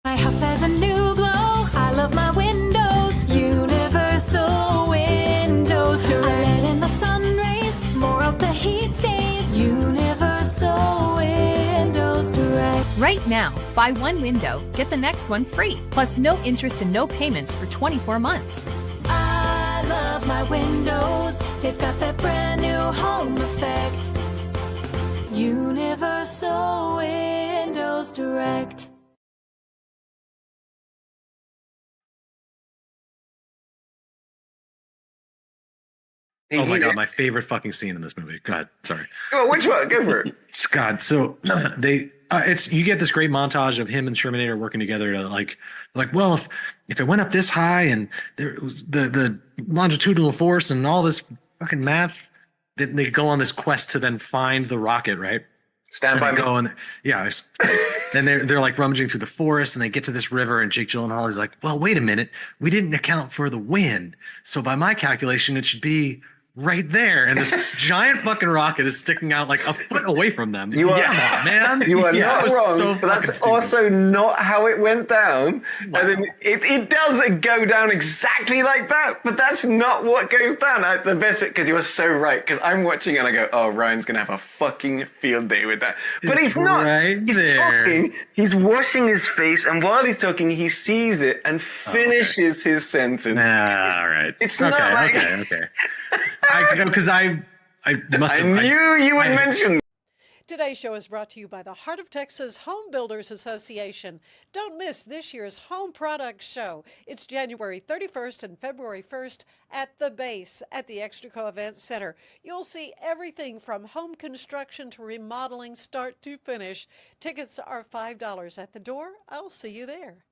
My house has a new glow. I love my windows. Universal Windows Direct. I let in the sun rays. More of the heat stays. Universal Windows Direct. Right now, buy one window, get the next one free. Plus no interest and no payments for 24 months. I love my windows. They've got that brand new home effect. Universal Windows Direct. Oh my God, my favorite fucking scene in this movie. Go ahead. Sorry. Oh, which one? Go for it. God, so you get this great montage of him and Terminator working together to like, well, if it went up this high and there was the longitudinal force and all this fucking math, then they go on this quest to then find the rocket, right? Stand by me. Then they're like rummaging through the forest and they get to this river and Jake Gyllenhaal is like, well, wait a minute, we didn't account for the wind, so by my calculation, it should be right there, and this giant fucking rocket is sticking out like a foot away from them. You are, man. You are not wrong, so but that's stupid. also not how it went down. Wow. As in, it does go down exactly like that, but that's not what goes down. The best bit, because you are so right, because I'm watching and I go, oh, Ryan's going to have a fucking field day with that. But he's not. Right he's there. talking, he's washing his face, and while he's talking, he sees it and finishes his sentence. All right. It's not like... Okay. Because I must have... I knew you would mention. Today's show is brought to you by the Heart of Texas Home Builders Association. Don't miss this year's Home Products Show. It's January 31st and February 1st at the base at the Extraco Event Center. You'll see everything from home construction to remodeling, start to finish. Tickets are $5 at the door. I'll see you there.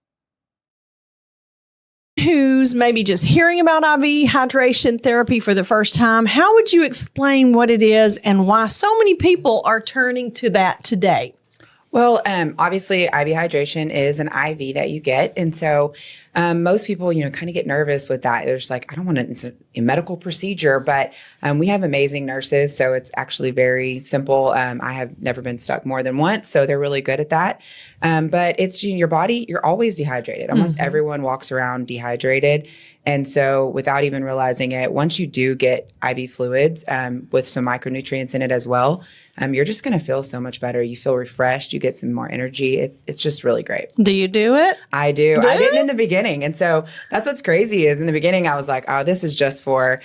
Who's maybe just hearing about IV hydration therapy for the first time, how would you explain what it is and why so many people are turning to that today? Well, obviously, IV hydration is an IV that you get. And so most people, kind of get nervous with that. They're just like, I don't want it's a medical procedure, but we have amazing nurses. So it's actually very simple. I have never been stuck more than once. So they're really good at that. But it's your body, you're always dehydrated. Almost everyone walks around dehydrated. And so without even realizing it, once you do get IV fluids with some micronutrients in it as well, you're just going to feel so much better. You feel refreshed. You get some more energy. It's just really great. Do you do it? I do. I didn't in the beginning. And so that's what's crazy is in the beginning, I was like, oh, this is just for,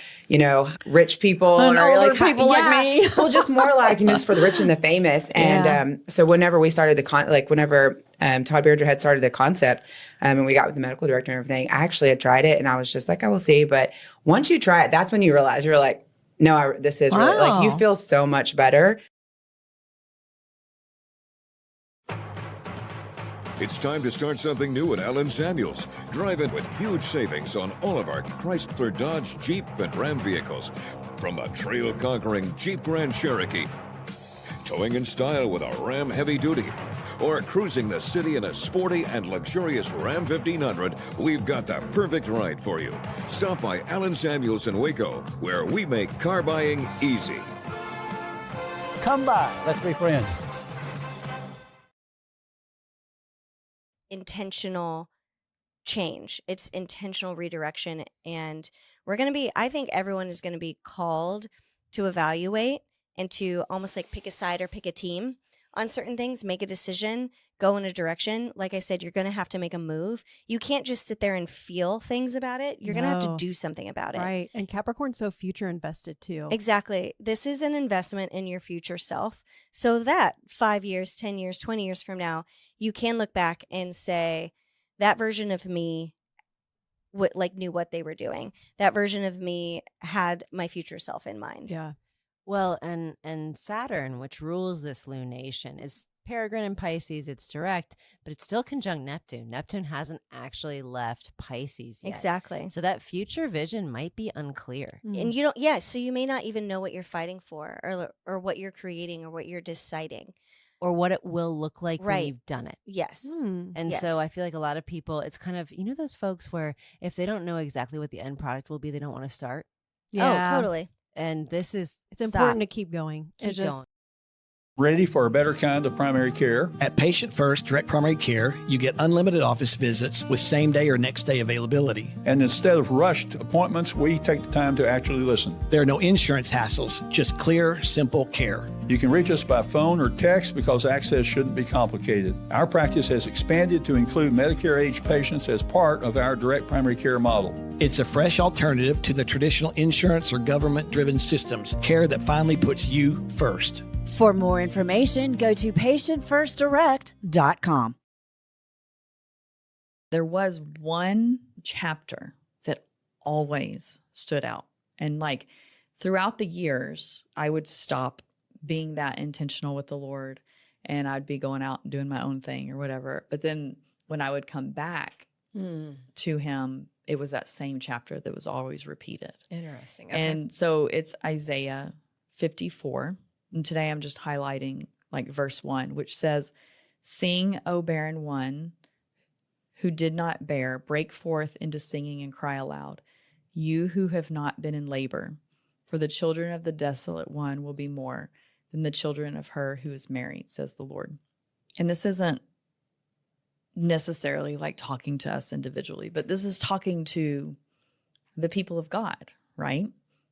rich people. And or older people like me. Well, just more like, just for the rich and the famous. And so whenever we started whenever Todd Beardra had started the concept and we got with the medical director and everything, I actually had tried it and I was just like, I will see. But once you try it, that's when you realize you're like, no, this is really like, you feel so much better. It's time to start something new at Allen Samuels. Drive in with huge savings on all of our Chrysler, Dodge, Jeep, and Ram vehicles. From the trail-conquering Jeep Grand Cherokee, towing in style with a Ram Heavy Duty, or cruising the city in a sporty and luxurious Ram 1500, we've got the perfect ride for you. Stop by Allen Samuels in Waco, where we make car buying easy. Come by. Let's be friends. Intentional change. It's intentional redirection. And I think everyone is going to be called to evaluate and to almost like pick a side or pick a team on certain things, make a decision, go in a direction. Like I said, you're going to have to make a move. You can't just sit there and feel things about it. You're going to have to do something about it. Right. And Capricorn's so future invested too. Exactly. This is an investment in your future self. So that 5 years, 10 years, 20 years from now, you can look back and say, that version of me knew what they were doing. That version of me had my future self in mind. Yeah. Well, and Saturn, which rules this lunation, is peregrine in Pisces. It's direct, but it's still conjunct Neptune. Neptune hasn't actually left Pisces yet. Exactly. So that future vision might be unclear. And so you may not even know what you're fighting for or what you're creating or what you're deciding. Or what it will look like when you've done it. Yes. And so I feel like a lot of people, it's kind of, those folks where if they don't know exactly what the end product will be, they don't want to start. Yeah. Oh, totally. And it's important to keep going. Keep going. ready for a better kind of primary care. At Patient First Direct Primary Care, you get unlimited office visits with same-day or next-day availability. And instead of rushed appointments, we take the time to actually listen. There are no insurance hassles, just clear, simple care. You can reach us by phone or text because access shouldn't be complicated. Our practice has expanded to include Medicare-age patients as part of our direct primary care model. It's a fresh alternative to the traditional insurance or government-driven systems, care that finally puts you first. For more information, go to patientfirstdirect.com. There was one chapter that always stood out. And like throughout the years, I would stop being that intentional with the Lord and I'd be going out and doing my own thing or whatever. But then when I would come back to him, it was that same chapter that was always repeated. Interesting. Okay. And so it's Isaiah 54. And today I'm just highlighting like verse 1, which says, "Sing, O barren one who did not bear, break forth into singing and cry aloud, you who have not been in labor. For the children of the desolate one will be more than the children of her who is married, says the Lord." And this isn't necessarily like talking to us individually, but this is talking to the people of God, right?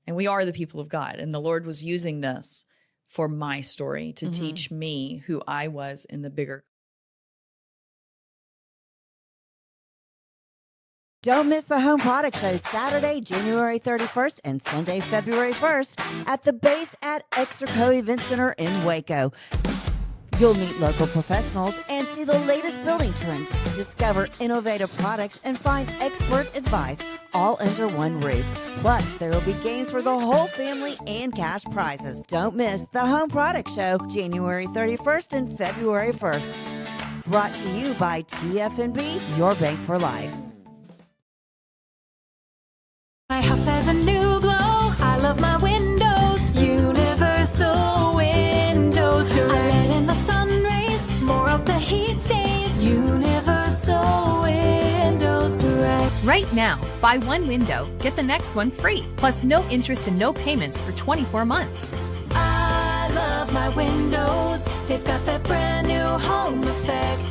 And we are the people of God. And the Lord was using this for my story to teach me who I was in the bigger. Don't miss the Home Product Show Saturday, January 31st and Sunday, February 1st at the base at Extraco Event Center in Waco. You'll meet local professionals and see the latest building trends, discover innovative products, and find expert advice all under one roof. Plus, there will be games for the whole family and cash prizes. Don't miss the Home Product Show January 31st and February 1st. Brought to you by TFNB, your bank for life. My house has a new glow. I love my windows. Universal Windows Direct. I let in the sun rays. More of the heat stays. Universal Windows Direct. Right now, buy one window, get the next one free. Plus no interest and no payments for 24 months. I love my windows. They've got that brand new home effect.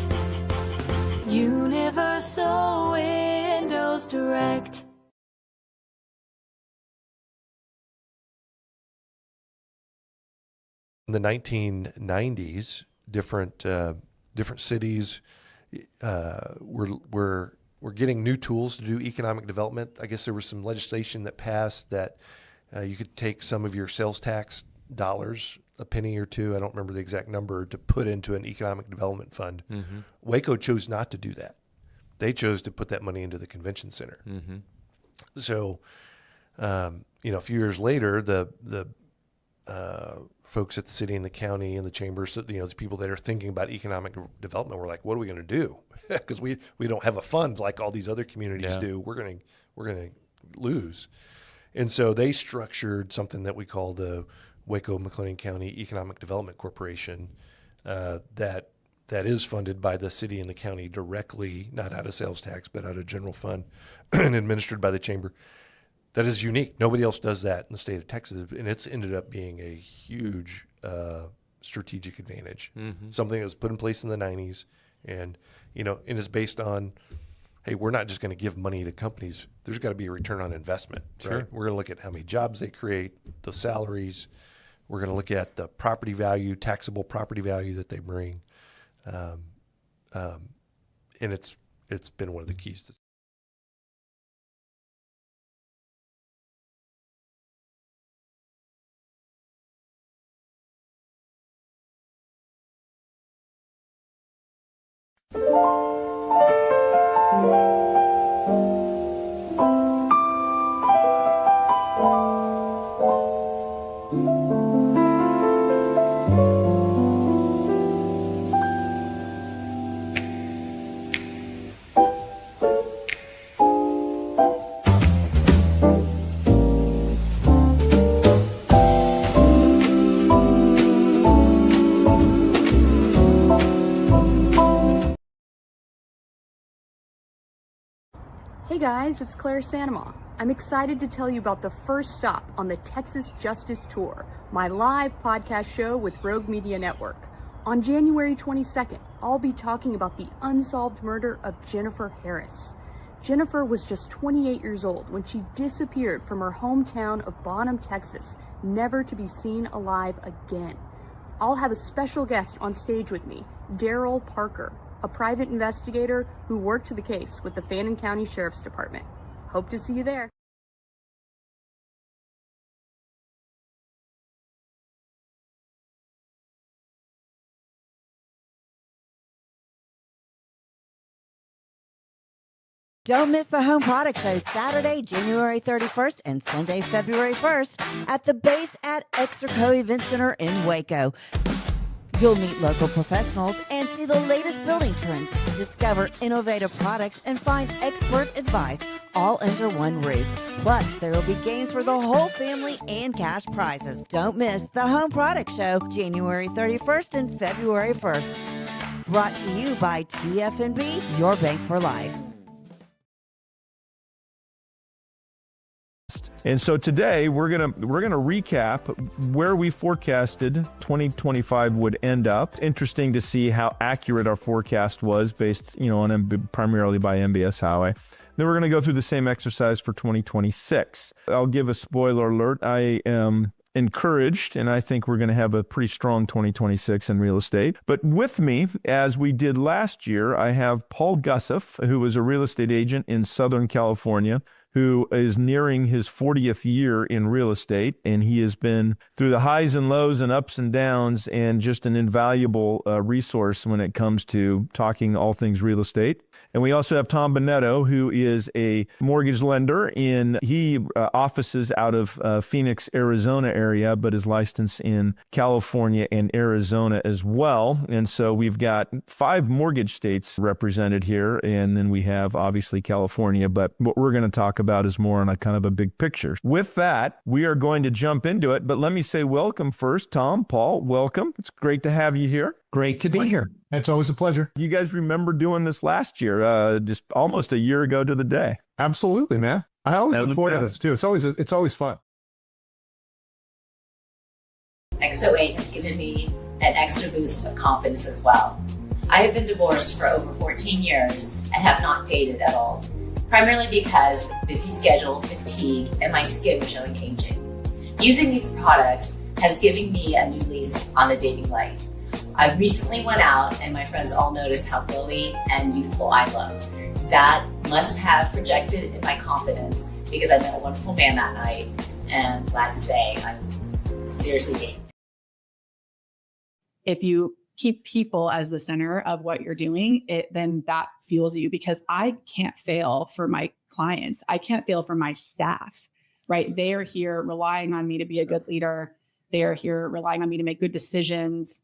Universal Windows Direct. In the 1990s, different cities were getting new tools to do economic development. I guess there was some legislation that passed that you could take some of your sales tax dollars, a penny or two, I don't remember the exact number, to put into an economic development fund. Waco chose not to do that. They chose to put that money into the convention center. So, a few years later, the folks at the city and the county and the chambers, the people that are thinking about economic development were like, what are we going to do? Because we don't have a fund like all these other communities do. We're going to lose. And so they structured something that we call the Waco-McLean County Economic Development Corporation that is funded by the city and the county directly, not out of sales tax, but out of general fund and administered by the chamber. That is unique. Nobody else does that in the state of Texas, and it's ended up being a huge strategic advantage. Something that was put in place in the 90s, and it's based on, hey, we're not just going to give money to companies. There's got to be a return on investment. Sure. Right? We're going to look at how many jobs they create, the salaries. We're going to look at the property value, taxable property value that they bring, and it's been one of the keys to Hey guys, it's Claire Sanama. I'm excited to tell you about the first stop on the Texas Justice Tour, my live podcast show with Rogue Media Network. On January 22nd, I'll be talking about the unsolved murder of Jennifer Harris. Jennifer was just 28 years old when she disappeared from her hometown of Bonham, Texas, never to be seen alive again. I'll have a special guest on stage with me, Daryl Parker, a private investigator who worked the case with the Fannin County Sheriff's Department. Hope to see you there. Don't miss the Home Product Show Saturday, January 31st and Sunday, February 1st at the base at Extraco Event Center in Waco. You'll meet local professionals and see the latest building trends, discover innovative products, and find expert advice all under one roof. Plus, there will be games for the whole family and cash prizes. Don't miss the Home Product Show January 31st and February 1st. Brought to you by TFNB, your bank for life. And so today we're gonna recap where we forecasted 2025 would end up. Interesting to see how accurate our forecast was based, primarily by MBS Highway. Then we're gonna go through the same exercise for 2026. I'll give a spoiler alert. I am encouraged, and I think we're going to have a pretty strong 2026 in real estate. But with me, as we did last year, I have Paul Gussoff, who was a real estate agent in Southern California, who is nearing his 40th year in real estate, and he has been through the highs and lows and ups and downs, and just an invaluable resource when it comes to talking all things real estate. And we also have Tom Bonetto, who is a mortgage lender he offices out of Phoenix, Arizona area, but is licensed in California and Arizona as well. And so we've got 5 mortgage states represented here, and then we have obviously California, but what we're going to talk about is more on a kind of a big picture. With that, we are going to jump into it, but let me say welcome first. Tom, Paul, welcome. It's great to have you here. Great to be here. It's always a pleasure. You guys remember doing this last year, just almost a year ago to the day. Absolutely, man. I always look forward to this too. It's always fun. XO8 has given me an extra boost of confidence as well. I have been divorced for over 14 years and have not dated at all, primarily because busy schedule, fatigue, and my skin was showing aging. Using these products has given me a new lease on the dating life. I recently went out and my friends all noticed how glowy and youthful I looked. That must have projected in my confidence because I met a wonderful man that night, and glad to say I'm seriously dating. If you keep people as the center of what you're doing, then that fuels you, because I can't fail for my clients. I can't fail for my staff, right? They are here relying on me to be a good leader. They are here relying on me to make good decisions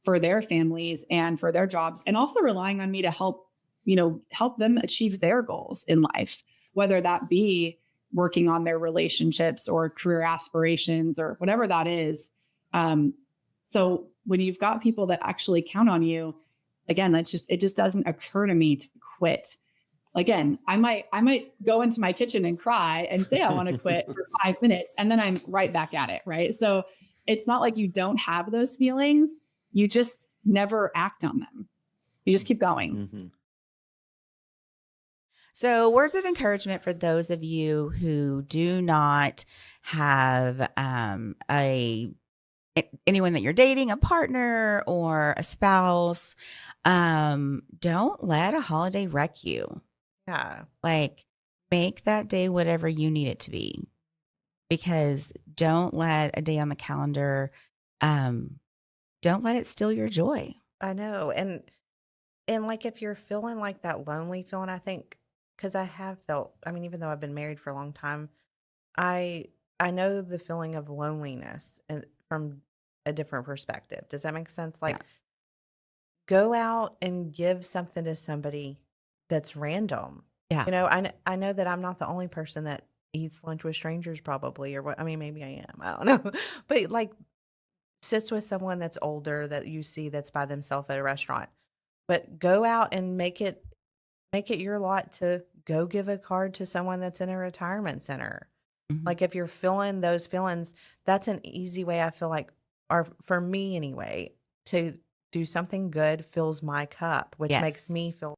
for their families and for their jobs, and also relying on me to help them achieve their goals in life, whether that be working on their relationships or career aspirations or whatever that is. So when you've got people that actually count on you, again, it just doesn't occur to me to quit. Again, I might go into my kitchen and cry and say I want to quit for 5 minutes, and then I'm right back at it, right? So it's not like you don't have those feelings. You just never act on them. You just keep going. Mm-hmm. So, words of encouragement for those of you who do not have anyone that you're dating, a partner or a spouse. Don't let a holiday wreck you. Yeah. Like, make that day whatever you need it to be, because don't let a day on the calendar, don't let it steal your joy. I know. And like, if you're feeling like that lonely feeling, I think, because I have felt, even though I've been married for a long time, I know the feeling of loneliness and from a different perspective. Does that make sense? Like, go out and give something to somebody that's random. Yeah. I know that I'm not the only person that eats lunch with strangers, probably, or what. Maybe I am. I don't know. But like, sits with someone that's older that you see that's by themselves at a restaurant. But go out and make it your lot to go give a card to someone that's in a retirement center. Mm-hmm. Like if you're feeling those feelings, that's an easy way I feel like, or for me anyway, to do something good fills my cup, which makes Yes. me feel.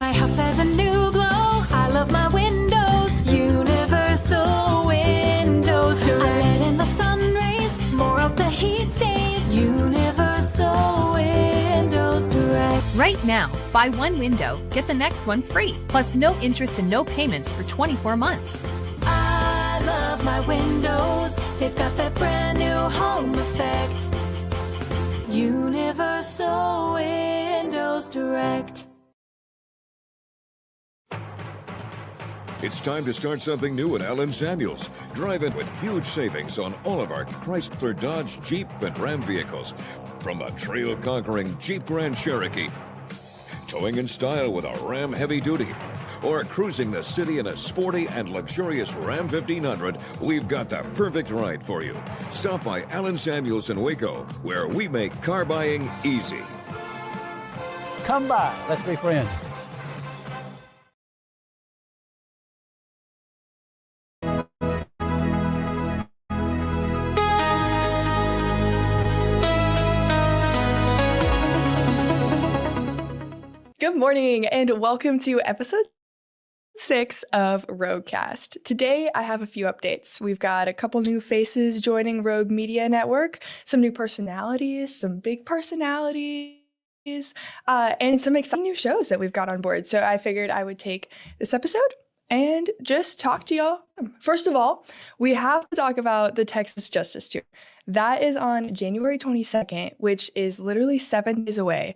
My house has a new glow. I love my windows. Universal Windows Direct. I let in the sun rays. More of the heat stays. Universal Windows Direct. Right now, buy one window, get the next one free. Plus no interest and no payments for 24 months. I love my windows. They've got that brand new home effect. Universal Windows Direct. It's time to start something new at Allen Samuels. Drive in with huge savings on all of our Chrysler, Dodge, Jeep, and Ram vehicles. From a trail-conquering Jeep Grand Cherokee, towing in style with a Ram Heavy Duty, or cruising the city in a sporty and luxurious Ram 1500, we've got the perfect ride for you. Stop by Allen Samuels in Waco, where we make car buying easy. Come by. Let's be friends. Good morning and welcome to episode 6 of Roguecast. Today I have a few updates. We've got a couple new faces joining Rogue Media Network, some new personalities, some big personalities, and some exciting new shows that we've got on board. So I figured I would take this episode and just talk to y'all. First of all, we have to talk about the Texas Justice Tour. That is on January 22nd, which is literally 7 days away.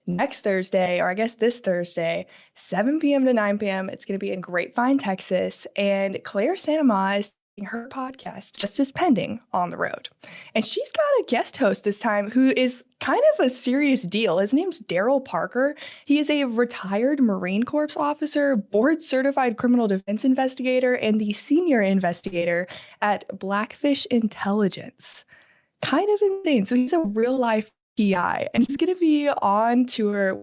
Next Thursday, or I guess this Thursday, 7 p.m. to 9 p.m. It's going to be in Grapevine, Texas. And Claire Santama is doing her podcast, Justice Pending, on the road. And she's got a guest host this time who is kind of a serious deal. His name's Daryl Parker. He is a retired Marine Corps officer, board-certified criminal defense investigator, and the senior investigator at Blackfish Intelligence. Kind of insane. So he's a real-life PI, and he's going to be on tour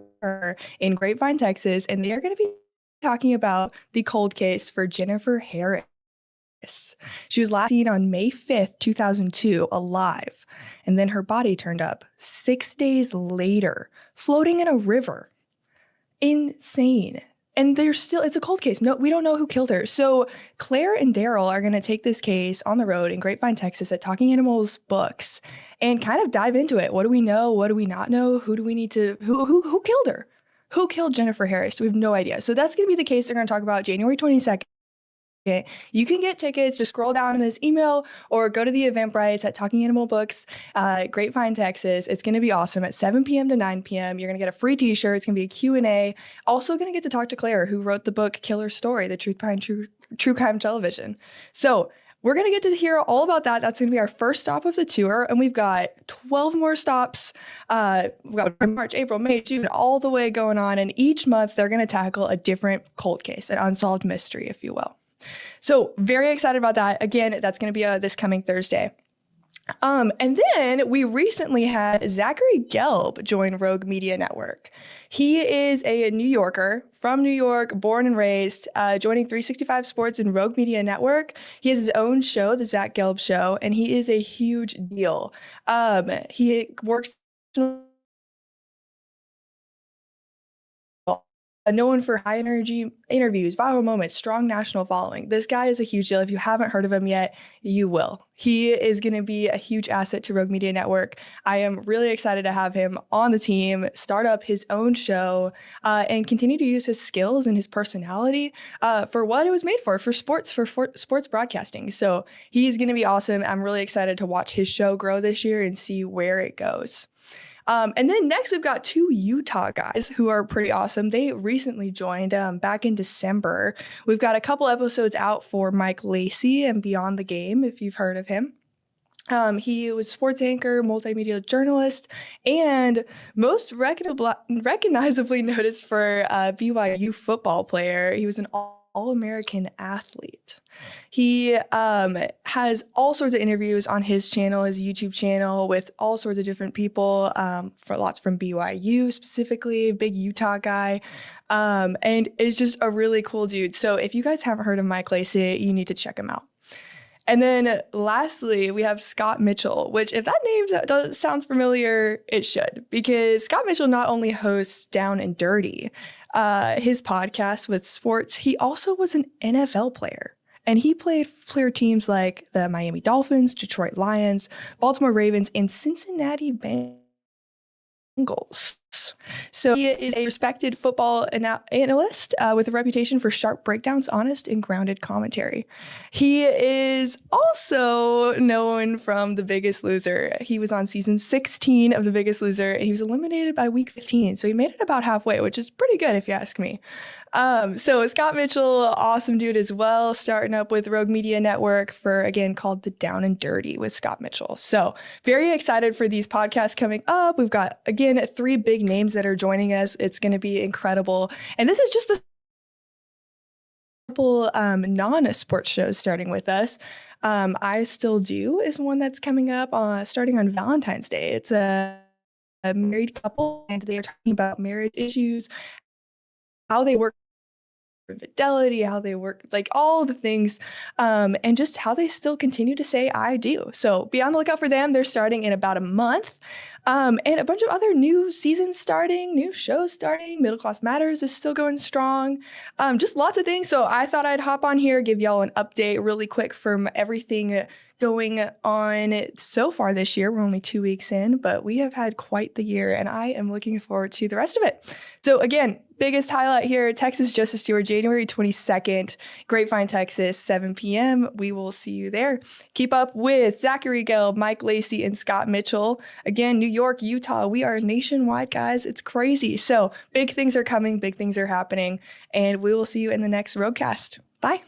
in Grapevine, Texas, and they are going to be talking about the cold case for Jennifer Harris. She was last seen on May 5th, 2002, alive, and then her body turned up 6 days later, floating in a river. Insane. And it's a cold case. No, we don't know who killed her. So Claire and Daryl are going to take this case on the road in Grapevine, Texas at Talking Animals Books and kind of dive into it. What do we know? What do we not know? Who killed her? Who killed Jennifer Harris? We have no idea. So that's going to be the case they're going to talk about January 22nd. You can get tickets. Just scroll down in this email or go to the Eventbrite at Talking Animal Books, Grapevine, Texas. It's going to be awesome at 7 p.m. to 9 p.m. You're going to get a free t-shirt. It's going to be a Q&A. Also going to get to talk to Claire, who wrote the book Killer Story, The Truth Behind True Crime Television. So we're going to get to hear all about that. That's going to be our first stop of the tour. And we've got 12 more stops. We've got March, April, May, June, all the way going on. And each month they're going to tackle a different cold case, an unsolved mystery, if you will. So very excited about that. Again, that's going to be this coming Thursday. And then we recently had Zachary Gelb join Rogue Media Network. He is a New Yorker from New York, born and raised, joining 365 Sports and Rogue Media Network. He has his own show, The Zach Gelb Show, and he is a huge deal. He works known for high energy interviews, viral moments, strong national following. This guy is a huge deal. If you haven't heard of him yet, you will. He is going to be a huge asset to Rogue Media Network. I am really excited to have him on the team, start up his own show, and continue to use his skills and his personality for what it was made for sports broadcasting. So he's going to be awesome. I'm really excited to watch his show grow this year and see where it goes. And then next, we've got two Utah guys who are pretty awesome. They recently joined back in December. We've got a couple episodes out for Mike Lacey and Beyond the Game, if you've heard of him. He was sports anchor, multimedia journalist, and most recognizably noticed for BYU football player. He was an All-American athlete. He has all sorts of interviews on his channel, his YouTube channel, with all sorts of different people, for lots from BYU specifically, big Utah guy, and is just a really cool dude. So if you guys haven't heard of Mike Lacey, you need to check him out. And then lastly, we have Scott Mitchell, which if that name sounds familiar, it should, because Scott Mitchell not only hosts Down and Dirty, his podcast with sports, he also was an NFL player. And he played for teams like the Miami Dolphins, Detroit Lions, Baltimore Ravens, and Cincinnati Bengals. So he is a respected football analyst with a reputation for sharp breakdowns, honest and grounded commentary. He is also known from The Biggest Loser. He was on season 16 of The Biggest Loser, and he was eliminated by week 15. So he made it about halfway, which is pretty good if you ask me. So Scott Mitchell, awesome dude as well, starting up with Rogue Media Network for, again, called The Down and Dirty with Scott Mitchell. So very excited for these podcasts coming up. We've got, again, 3 big names that are joining us. It's going to be incredible. And this is just a couple non-sports shows starting with us. I Still Do is one that's coming up starting on Valentine's Day. It's a married couple, and they are talking about marriage issues, how they work, infidelity, how they work, like all the things, and just how they still continue to say I do. So be on the lookout for them. They're starting in about a month, and a bunch of other new seasons starting, new shows starting. Middle Class Matters is still going strong. Just lots of things. So I thought I'd hop on here, give y'all an update really quick from everything going on so far this year. We're only 2 weeks in, but we have had quite the year, and I am looking forward to the rest of it. So again, biggest highlight here, Texas Justice Tour, January 22nd, Grapevine, Texas, 7 p.m. We will see you there. Keep up with Zachary Gelb, Mike Lacey, and Scott Mitchell. Again, New York, Utah, we are nationwide, guys. It's crazy. So big things are coming, big things are happening, and we will see you in the next Roadcast. Bye.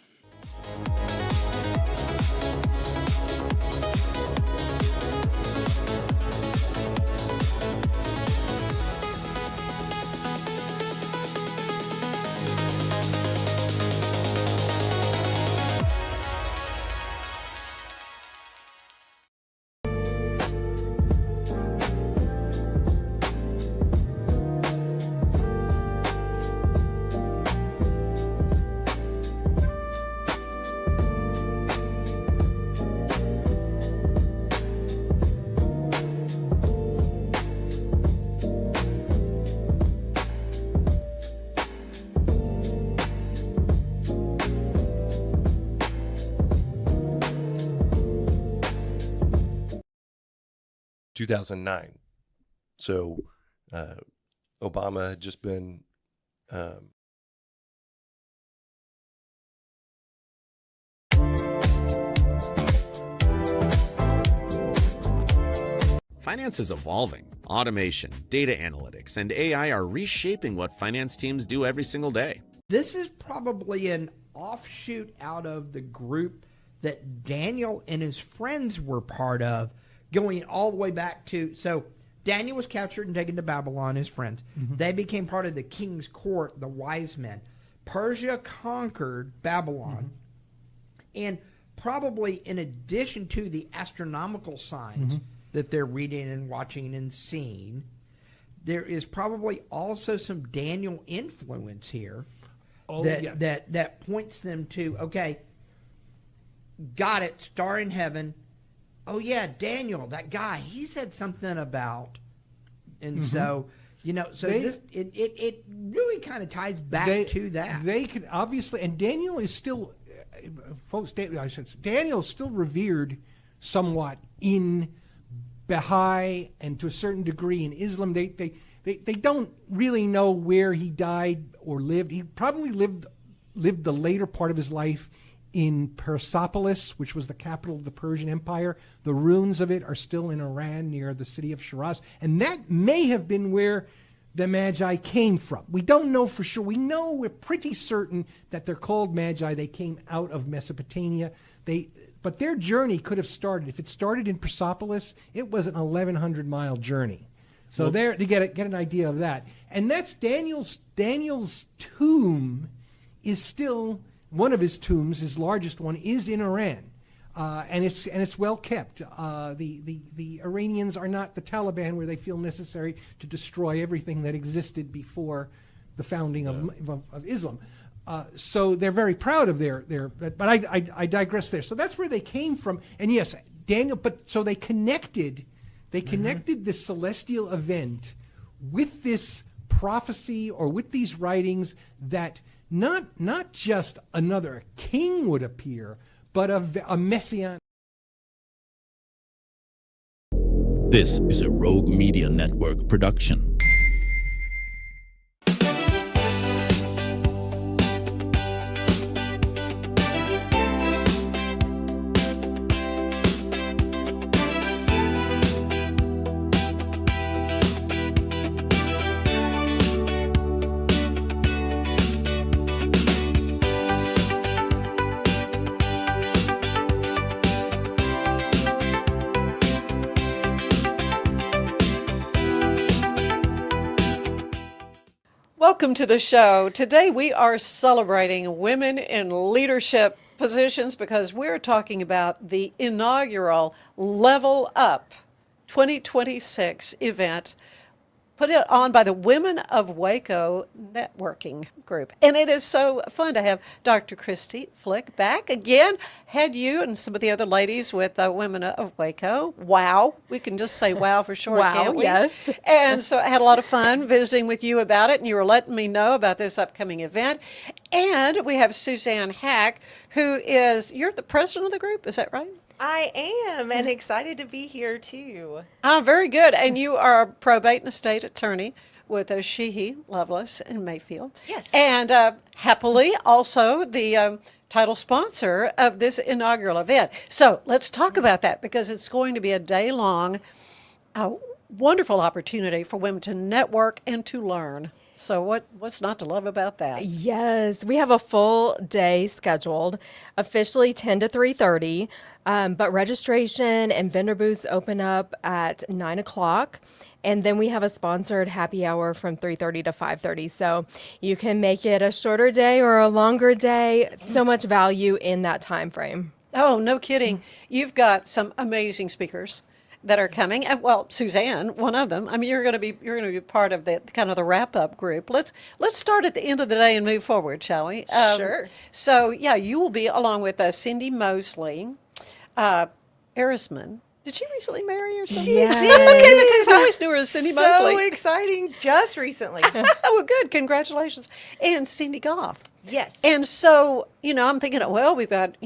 ...2009. So Obama had just been Finance is evolving. Automation, data analytics, and AI are reshaping what finance teams do every single day. This is probably an offshoot out of the group that Daniel and his friends were part of, going all the way back to, so Daniel was captured and taken to Babylon, his friends. Mm-hmm. They became part of the king's court, the wise men. Persia conquered Babylon. Mm-hmm. And probably in addition to the astronomical signs mm-hmm. that they're reading and watching and seeing, there is probably also some Daniel influence here that points them to, okay, got it, star in heaven. Oh, yeah, Daniel, that guy, he said something about, and mm-hmm. so, it really kind of ties back to that. They can obviously, and Daniel is still, folks, Daniel is still revered somewhat in Baha'i and to a certain degree in Islam. They don't really know where he died or lived. He probably lived the later part of his life in Persepolis, which was the capital of the Persian Empire. The ruins of it are still in Iran near the city of Shiraz. And that may have been where the Magi came from. We don't know for sure. We're pretty certain that they're called Magi. They came out of Mesopotamia. But their journey could have started, if it started in Persepolis, it was an 1,100-mile journey. So Well- there, to get an idea of that. And that's Daniel's tomb is still, one of his tombs, his largest one, is in Iran. And it's well kept. The Iranians are not the Taliban, where they feel necessary to destroy everything that existed before the founding of Islam. So they're very proud of their. But I digress there. So that's where they came from. And yes, Daniel. But so they connected this celestial event with this prophecy, or with these writings, that not just another king would appear, but a messianic. This is a Rogue Media Network production. Welcome to the show. Today we are celebrating women in leadership positions because we're talking about the inaugural Level Up 2026 event put it on by the Women of Waco networking group. And it is so fun to have Dr. Christy Flick back again. Had you and some of the other ladies with Women of Waco. Wow. We can just say wow for short, Wow, can't we? yes. And so I had a lot of fun visiting with you about it, and you were letting me know about this upcoming event. And we have Suzanne Hack, you're the president of the group, is that right? I am, and excited to be here too. Very good. And you are a probate and estate attorney with Sheehy, Lovelace, and Mayfield. Yes. And happily also the title sponsor of this inaugural event. So let's talk about that, because it's going to be a day-long, wonderful opportunity for women to network and to learn. So what's not to love about that? Yes, we have a full day scheduled, officially 10 to 3:30, but registration and vendor booths open up at 9 o'clock. And then we have a sponsored happy hour from 3:30 to 5:30. So you can make it a shorter day or a longer day. So much value in that time frame. Oh, no kidding. You've got some amazing speakers that are coming. And well, Suzanne, one of them. I mean, you're going to be part of the kind of the wrap up group. Let's start at the end of the day and move forward, shall we? Sure. So yeah, you will be along with Cindy Mosley, Erisman. Did she recently marry or something? Yes. Okay, because I always knew her as Cindy Mosley. So exciting, just recently. Well, good. Congratulations. And Cindy Goff. Yes. And so, I'm thinking, well, we've got,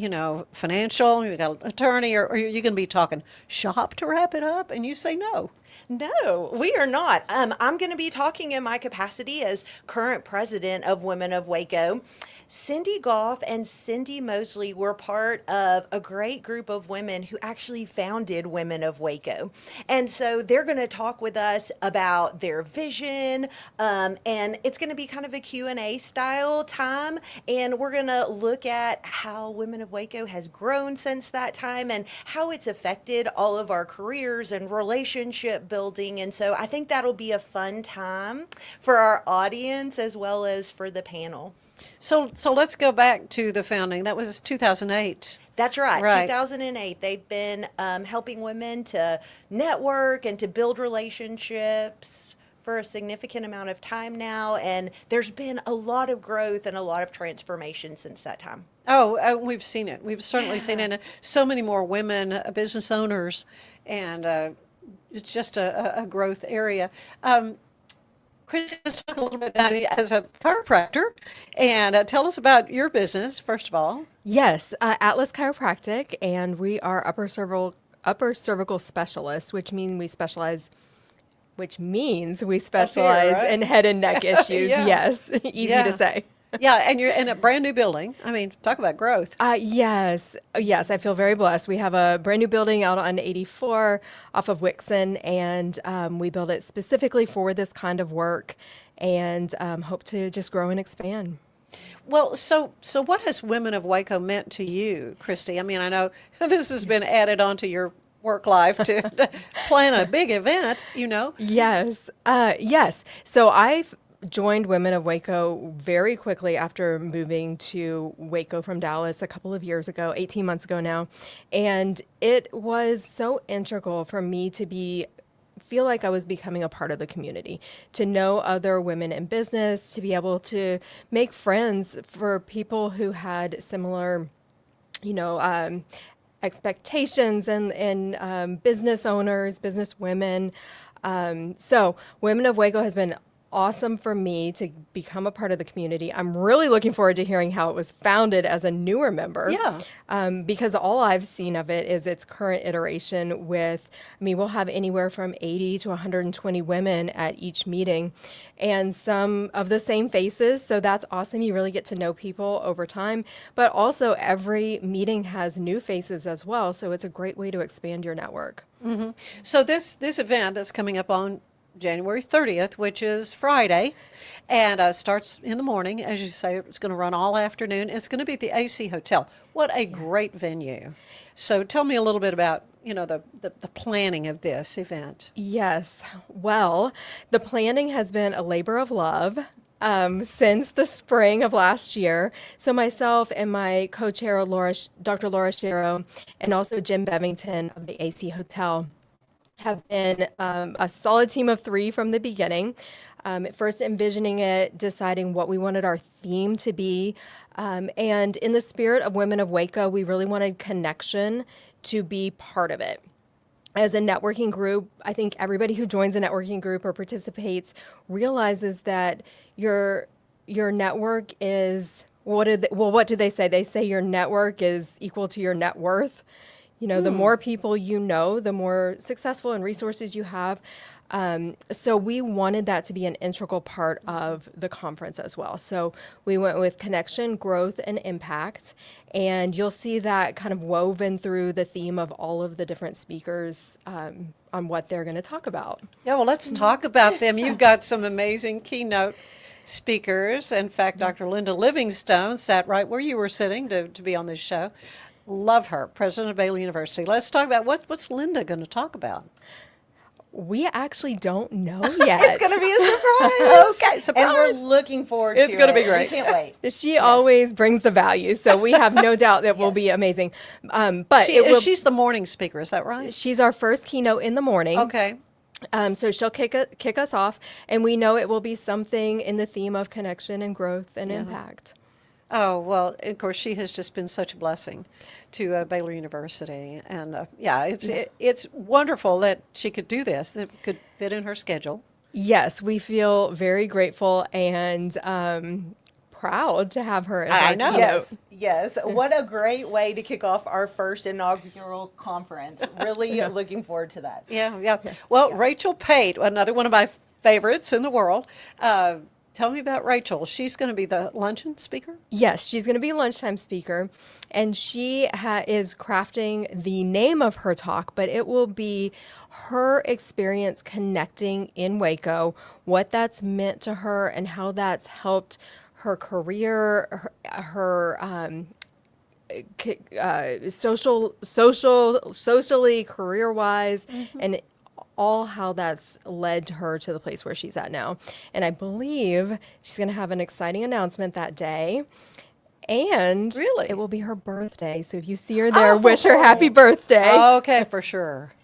financial, we've got attorney, or you're going to be talking shop to wrap it up, and you say no. No, we are not. I'm going to be talking in my capacity as current president of Women of Waco. Cindy Goff and Cindy Mosley were part of a great group of women who actually founded Women of Waco. And so they're going to talk with us about their vision, and it's going to be kind of a Q&A style time. And we're going to look at how Women of Waco has grown since that time and how it's affected all of our careers and relationship building. And so I think that'll be a fun time for our audience as well as for the panel. So let's go back to the founding. That was 2008. That's right. Right. 2008. They've been helping women to network and to build relationships for a significant amount of time now. And there's been a lot of growth and a lot of transformation since that time. Oh, we've seen it. We've certainly seen it. So many more women business owners, and it's just a growth area. Chris, let's talk a little bit as a chiropractor, and tell us about your business, first of all. Yes, Atlas Chiropractic, and we are upper cervical specialists, which means we specialize right? in head and neck issues. Yeah. Yes, easy Yeah. to say. Yeah, and you're in a brand new building. I mean, talk about growth. Yes, I feel very blessed. We have a brand new building out on 84 off of Wixon, and we built it specifically for this kind of work, and hope to just grow and expand. Well, so what has Women of Waco meant to you, Christy? I mean, I know this has been added onto your work life to plan a big event, you know? Yes. So I've joined Women of Waco very quickly after moving to Waco from Dallas a couple of years ago, 18 months ago now. And it was so integral for me to feel like I was becoming a part of the community, to know other women in business, to be able to make friends for people who had similar, expectations and business owners, business women. So Women of Waco has been awesome for me to become a part of the community. I'm really looking forward to hearing how it was founded as a newer member. Yeah. Because all I've seen of it is its current iteration we'll have anywhere from 80 to 120 women at each meeting and some of the same faces. So that's awesome. You really get to know people over time, but also every meeting has new faces as well. So it's a great way to expand your network. Mm-hmm. So this event that's coming up on January 30th, which is Friday, and starts in the morning. As you say, it's going to run all afternoon. It's going to be at the AC Hotel. What a great venue. So tell me a little bit about, the planning of this event. Yes. Well, the planning has been a labor of love since the spring of last year. So myself and my co-chair, Dr. Laura Shero, and also Jim Bevington of the AC Hotel have been a solid team of 3 from the beginning. At first envisioning it, deciding what we wanted our theme to be. And in the spirit of Women of Waco, we really wanted connection to be part of it. As a networking group, I think everybody who joins a networking group or participates realizes that your network is, what do they say? They say your network is equal to your net worth. The more people you know, the more successful and resources you have. So we wanted that to be an integral part of the conference as well. So we went with connection, growth, and impact. And you'll see that kind of woven through the theme of all of the different speakers on what they're going to talk about. Yeah, well, let's talk about them. You've got some amazing keynote speakers. In fact, Dr. Linda Livingstone sat right where you were sitting to be on this show. Love her, president of Baylor University. Let's talk about what's Linda going to talk about? We actually don't know yet. It's going to be a surprise. Okay, surprise. And we're looking forward to it. It's going to be great. We can't wait. She always brings the value, so we have no doubt that will be amazing. But she's the morning speaker, is that right? She's our first keynote in the morning. Okay. So she'll kick us off, and we know it will be something in the theme of connection and growth and impact. Oh, well, of course, she has just been such a blessing to Baylor University. And it's wonderful that she could do this, that could fit in her schedule. Yes, we feel very grateful and proud to have her as I know. Yes. What a great way to kick off our first inaugural conference. Really looking forward to that. Yeah. Well, Rachel Pate, another one of my favorites in the world. Tell me about Rachel. She's going to be the luncheon speaker? Yes, she's going to be a lunchtime speaker, and she is crafting the name of her talk, but it will be her experience connecting in Waco, what that's meant to her, and how that's helped her career, her socially, career-wise, and all how that's led her to the place where she's at now. And I believe she's going to have an exciting announcement that day. And it will be her birthday. So if you see her there, wish her happy birthday. Okay, for sure.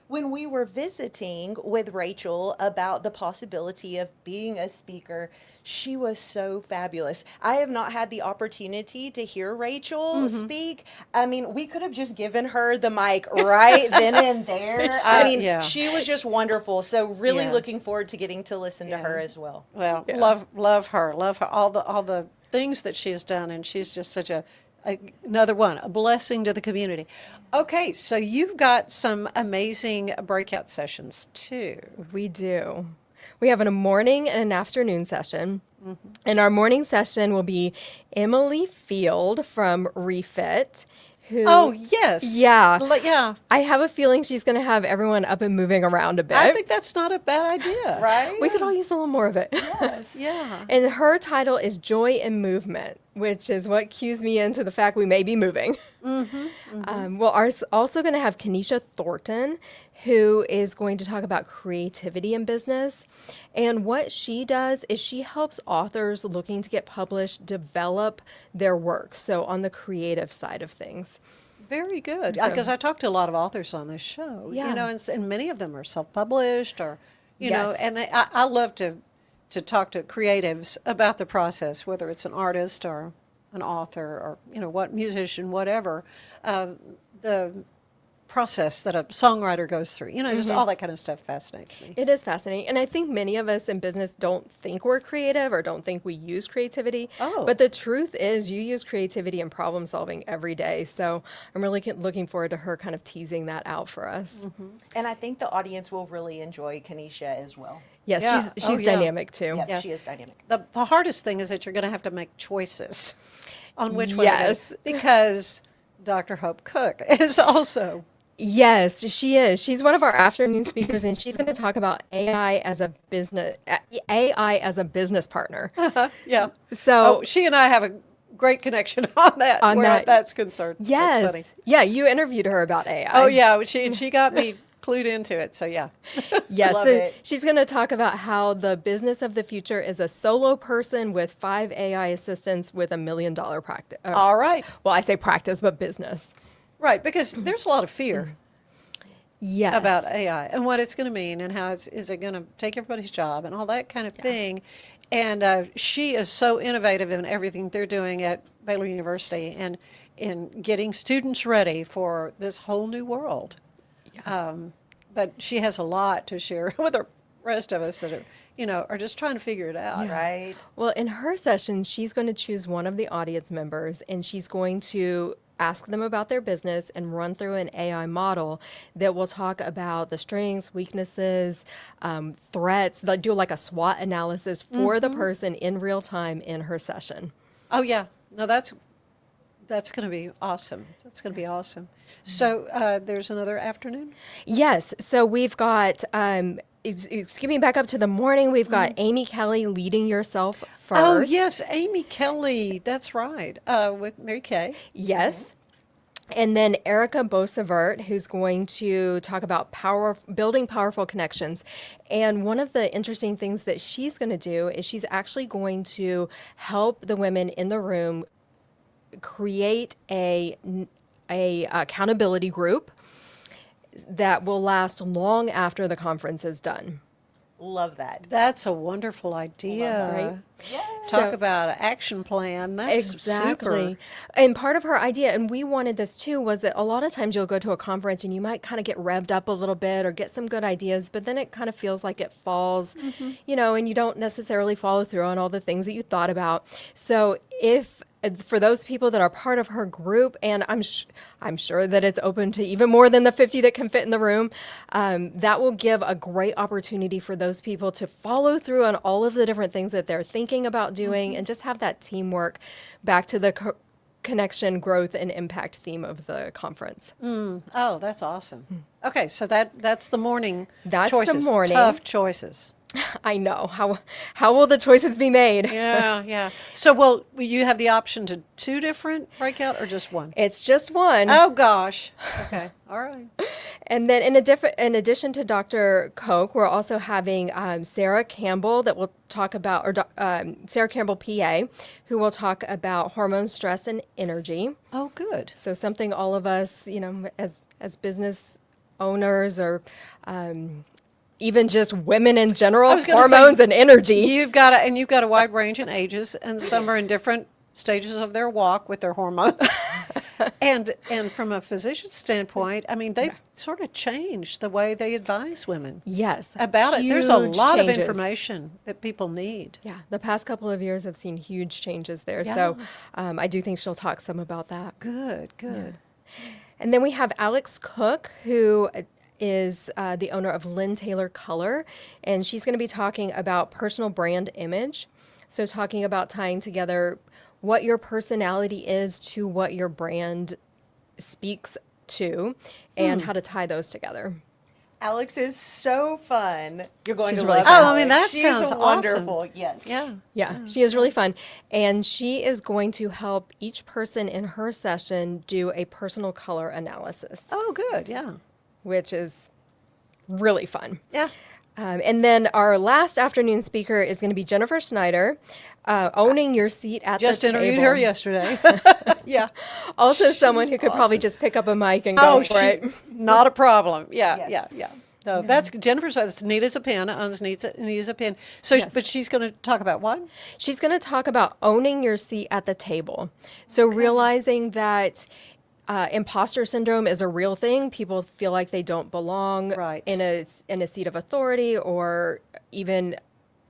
When we were visiting with Rachel about the possibility of being a speaker, she was so fabulous. I have not had the opportunity to hear Rachel speak. I mean, we could have just given her the mic right then and there. I mean, she was just wonderful. So really looking forward to getting to listen to her as well. Well, love her, all the things that she has done, and she's just such another one, a blessing to the community. Okay, so you've got some amazing breakout sessions too. We do. We have a morning and an afternoon session. And our morning session will be Emily Field from Refit. Who, Oh, yes. Yeah. Yeah. I have a feeling she's going to have everyone up and moving around a bit. I think that's not a bad idea. Right? We could all use a little more of it. Yes. Yeah. And her title is Joy and Movement, which is what cues me into the fact we may be moving. We're also going to have Kenesha Thornton, who is going to talk about creativity in business. And what she does is she helps authors looking to get published develop their work. So on the creative side of things. Very good. So- Because I talk to a lot of authors on this show, Yeah. you know, and many of them are self-published or, you know, Yes. and I love to talk to creatives about the process, whether it's an artist or an author or, you know, what musician, whatever, the process that a songwriter goes through, you know, just all that kind of stuff fascinates me. It is fascinating. And I think many of us in business don't think we're creative or don't think we use creativity. Oh. But the truth is you use creativity and problem solving every day. So I'm really looking forward to her kind of teasing that out for us. And I think the audience will really enjoy Kenesha as well. Yes, Yeah. she's Oh, yeah. dynamic too. Yeah, Yeah. she is dynamic. The hardest thing is that you're going to have to make choices on which one Yes. to go, because Dr. Hope Cook is also. Yes, she is. She's one of our afternoon speakers, and she's going to talk about AI as a business partner. Yeah. So Oh, she and I have a great connection on that, On where that- that's concerned. That's yes, funny. yeah, you interviewed her about AI. Oh, yeah. She got me clued into it. So, yeah. Yes, Love so it. she's going to talk about how the business of the future is a solo person with 5 AI assistants with $1 million practice. All right. Well, I say practice, but business. Right. Because there's a lot of fear Yes. about AI and what it's going to mean and how is it going to take everybody's job and all that kind of thing. And she is so innovative in everything they're doing at Baylor University and in getting students ready for this whole new world. But she has a lot to share with the rest of us that are, you know, are just trying to figure it out. Right? Well, in her session, she's going to choose one of the audience members, and she's going to ask them about their business and run through an AI model that will talk about the strengths, weaknesses, threats. They'll do like a SWOT analysis for the person in real time in her session. Oh, yeah. No, that's going to be awesome. That's going to be awesome. So there's another afternoon? Yes. So we've got, skipping back up to the morning, we've got Amy Kelly leading yourself first. Oh, yes, Amy Kelly. That's right. With Mary Kay. Yes. And then Erica Bosevert, who's going to talk about building powerful connections. And one of the interesting things that she's going to do is she's actually going to help the women in the room create a accountability group that will last long after the conference is done. Love that. That's a wonderful idea. Right? Talk So- about an action plan. That's Exactly. super. And part of her idea, and we wanted this too, was that a lot of times you'll go to a conference and you might kind of get revved up a little bit or get some good ideas, but then it kind of feels like it falls, you know, and you don't necessarily follow through on all the things that you thought about. So for those people that are part of her group, and I'm sure that it's open to even more than the 50 that can fit in the room, that will give a great opportunity for those people to follow through on all of the different things that they're thinking about doing and just have that teamwork back to the connection, growth, and impact theme of the conference. Oh, that's awesome. Okay, so that's the morning That's choices. the morning. Tough choices. I know. How will the choices be made? Yeah, yeah. So, will you have the option to 2 different breakout or just 1? It's just one. Oh, gosh. Okay. All right. And then in addition to Dr. Koch, we're also having Sarah Campbell that will talk about, Sarah Campbell, PA, who will talk about hormone stress and energy. Oh, good. So something all of us, you know, as business owners or even just women in general, I was gonna say, hormones and energy. You've got a wide range in ages, and some are in different stages of their walk with their hormones. and from a physician's standpoint, I mean, they've sort of changed the way they advise women. Yes. About it. There's a huge lot changes. of information that people need. Yeah, the past couple of years have seen huge changes there. Yeah. So I do think she'll talk some about that. Good, good. And then we have Alex Cook, who is the owner of Lynn Taylor Color, and she's going to be talking about personal brand image. So talking about tying together what your personality is to what your brand speaks to and how to tie those together. Alex is so fun. You're going She's to really love fun. Alex. Oh, I mean, that She's sounds wonderful. awesome. Yes. Yeah. Yeah, she is really fun. And she is going to help each person in her session do a personal color analysis. Oh, good. Yeah. Which is really fun. Yeah. And then our last afternoon speaker is going to be Jennifer Schneider, owning your seat at Just the table. interviewed her yesterday. Yeah. Also someone who could probably awesome. just pick up a mic and go for it. Not a problem. Yeah, Yes. yeah. No, that's Jennifer's. That's neat as a pin. Owns neat as a pin. So, Yes. but she's going to talk about what? She's going to talk about owning your seat at the table. So realizing that imposter syndrome is a real thing. People feel like they don't belong in a seat of authority, or even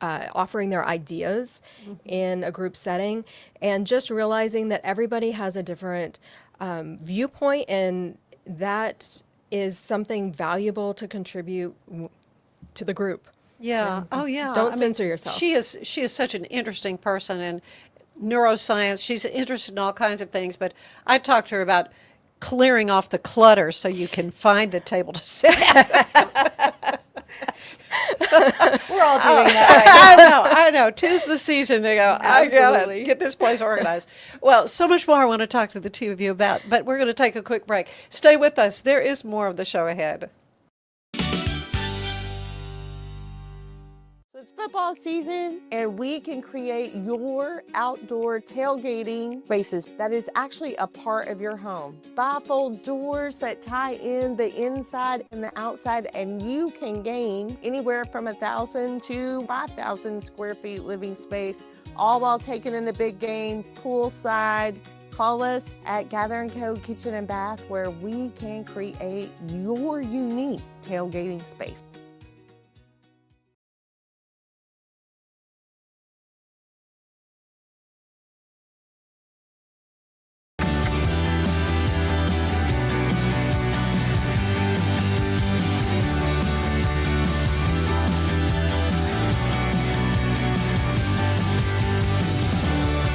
offering their ideas in a group setting, and just realizing that everybody has a different viewpoint, and that is something valuable to contribute to the group. Yeah. And Yeah. Don't I mean, censor yourself. She is such an interesting person, and neuroscience. She's interested in all kinds of things. But I talked to her about clearing off the clutter so you can find the table to sit at. We're all doing that. I know. 'Tis the season to go, I gotta Absolutely. get this place organized. Well, so much more I want to talk to the two of you about, but we're going to take a quick break. Stay with us. There is more of the show ahead. It's football season, and we can create your outdoor tailgating spaces that is actually a part of your home. Bifold doors that tie in the inside and the outside, and you can gain anywhere from 1,000 to 5,000 square feet living space, all while taking in the big game poolside. Call us at Gather & Co. Kitchen and Bath, where we can create your unique tailgating space.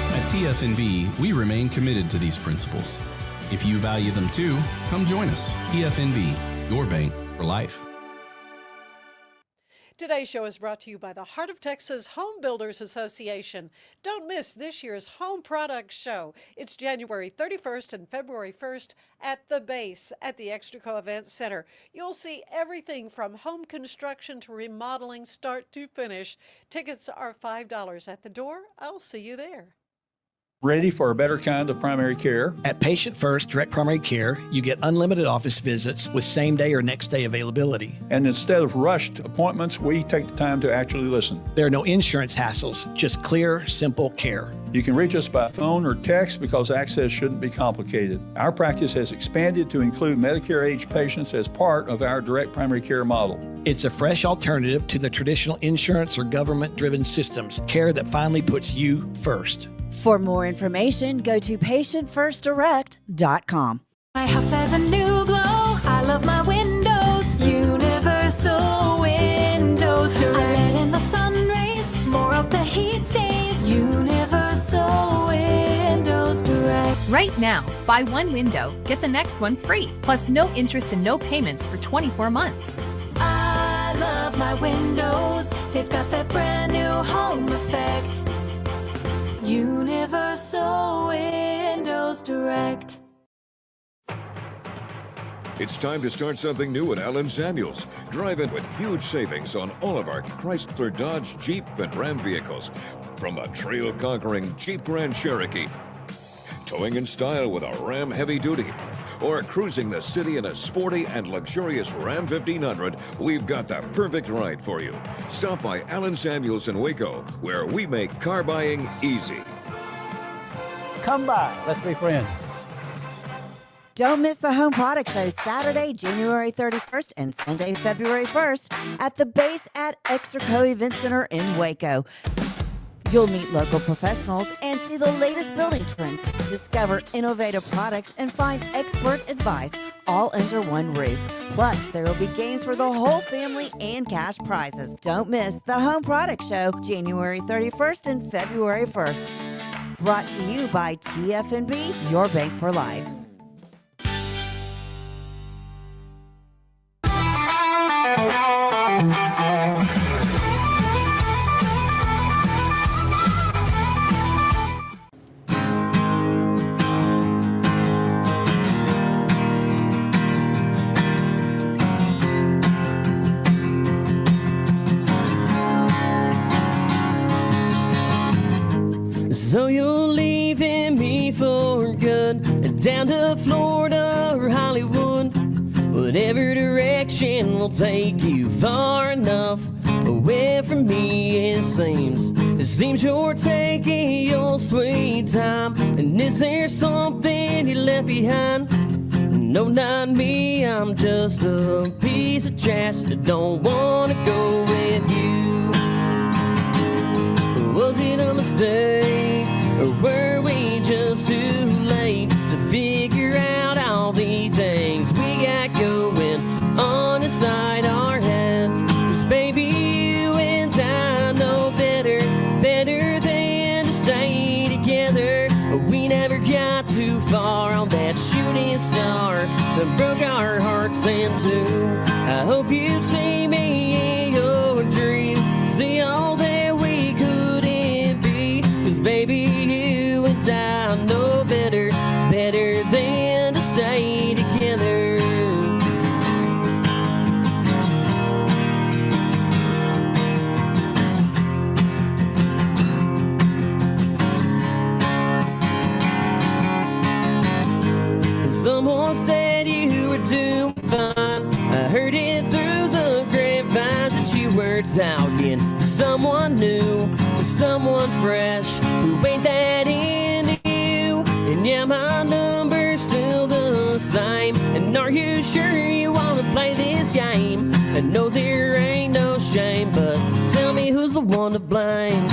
At TFNB, we remain committed to these principles. If you value them too, come join us. TFNB, your bank for life. Today's show is brought to you by the Heart of Texas Home Builders Association. Don't miss this year's Home Products Show. It's January 31st and February 1st at the base at the Extraco Event Center. You'll see everything from home construction to remodeling, start to finish. Tickets are $5 at the door. I'll see you there. Ready for a better kind of primary care? At Patient First Direct Primary Care, you get unlimited office visits with same-day or next-day availability. And instead of rushed appointments, we take the time to actually listen. There are no insurance hassles, just clear, simple care. You can reach us by phone or text because access shouldn't be complicated. Our practice has expanded to include Medicare-age patients as part of our direct primary care model. It's a fresh alternative to the traditional insurance or government-driven systems, care that finally puts you first. For more information, go to patientfirstdirect.com. My house has a new glow. I love my windows. Universal Windows Direct. I let in the sun rays. More of the heat stays. Universal Windows Direct. Right now, buy one window, get the next one free. Plus no interest and no payments for 24 months. I love my windows. They've got that brand new home effect. Universal Windows Direct. It's time to start something new at Allen Samuels. Drive in with huge savings on all of our Chrysler, Dodge, Jeep, and Ram vehicles. From a trail-conquering Jeep Grand Cherokee, towing in style with a Ram Heavy Duty, or cruising the city in a sporty and luxurious Ram 1500, we've got the perfect ride for you. Stop by Allen Samuels in Waco, where we make car buying easy. Come by. Let's be friends. Don't miss the Home Product Show Saturday, January 31st and Sunday, February 1st at the base at Extraco Event Center in Waco. You'll meet local professionals and see the latest building trends, discover innovative products, and find expert advice all under one roof. Plus, there will be games for the whole family and cash prizes. Don't miss the Home Product Show, January 31st and February 1st. Brought to you by TFNB, your bank for life. So you're leaving me for good, down to Florida or Hollywood. Whatever direction will take you far enough away from me, it seems. It seems you're taking your sweet time. And is there something you left behind? No, not me, I'm just a piece of trash. I don't wanna go with you. Was it a mistake, or were we just too late to figure out all the things we got going on inside our heads? 'Cause baby, you and I know better than to stay together. We never got too far on that shooting star that broke our hearts in two. I hope you'd see me in your dreams, see all that we couldn't be. 'Cause baby, you and I know better than to stay together. Someone said you were doing fine. I heard it through the grapevines that you were talking to someone new, to someone fresh who ain't that into you. And yeah, my number's still the same. And are you sure you want to play this game? I know there ain't no shame, but tell me who's the one to blame.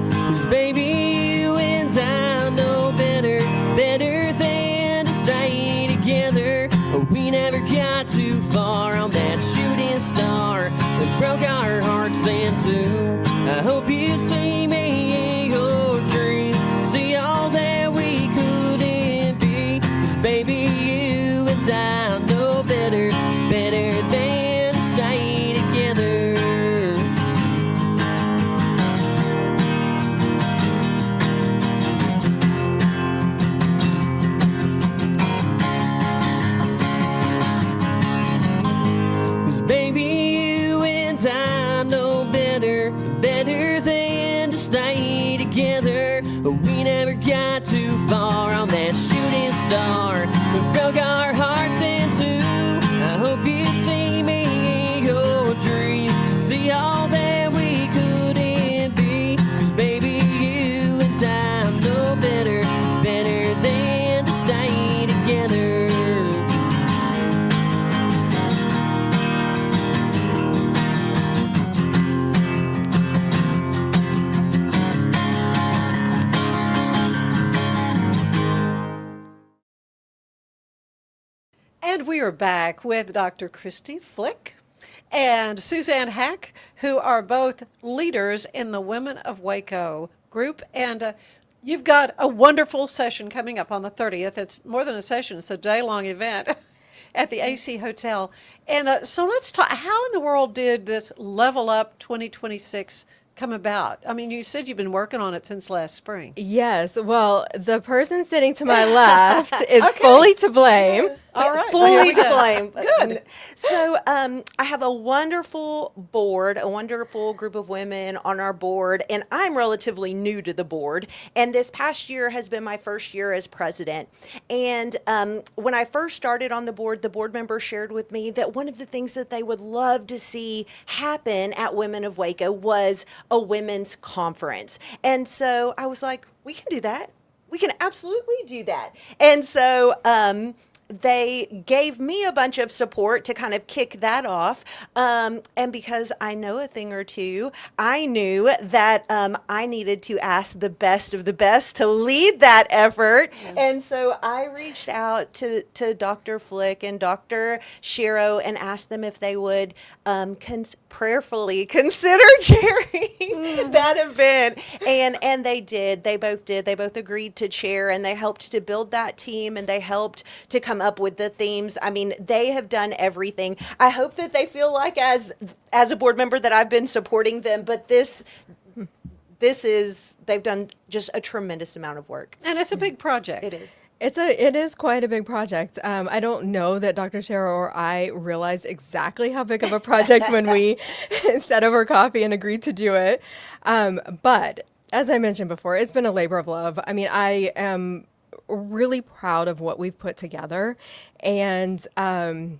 'Cause baby, you and I know better than to stay together. We never got too far on that shooting star that broke our hearts in two. I hope you see me in your dreams, see all that we couldn't be. 'Cause baby, you and I know better than to stay together. Baby, you and I know better than to stay together. We never got too far on that shooting star that broke our hearts in two. I hope you see me in your dreams, see all that we couldn't be. 'Cause baby, you and I know better than to stay together. And we are back with Dr. Christy Flick and Suzanne Hack, who are both leaders in the Women of Waco group. And you've got a wonderful session coming up on the 30th. It's more than a session, it's a day-long event at the AC Hotel. And so let's talk, how in the world did this Level Up 2026 come about? I mean, you said you've been working on it since last spring. Yes. Well, the person sitting to my left is fully to blame. Yes. All right. Fully to blame. Good. So I have a wonderful board, a wonderful group of women on our board, and I'm relatively new to the board. And this past year has been my first year as president. And when I first started on the board members shared with me that one of the things that they would love to see happen at Women of Waco was a women's conference. And so I was like, we can do that. We can absolutely do that. And so they gave me a bunch of support to kind of kick that off. And because I know a thing or two, I knew that I needed to ask the best of the best to lead that effort. And so I reached out to Dr. Flick and Dr. Shiro and asked them if they would prayerfully consider chairing that event. And they did. They both did. They both agreed to chair, and they helped to build that team, and they helped to come up with the themes. I mean, they have done everything. I hope that they feel like as a board member that I've been supporting them, but they've done just a tremendous amount of work. And it's a big project. It is. It is quite a big project. I don't know that Dr. Shero or I realized exactly how big of a project when we sat over coffee and agreed to do it. But as I mentioned before, it's been a labor of love. I mean, I am really proud of what we've put together. And I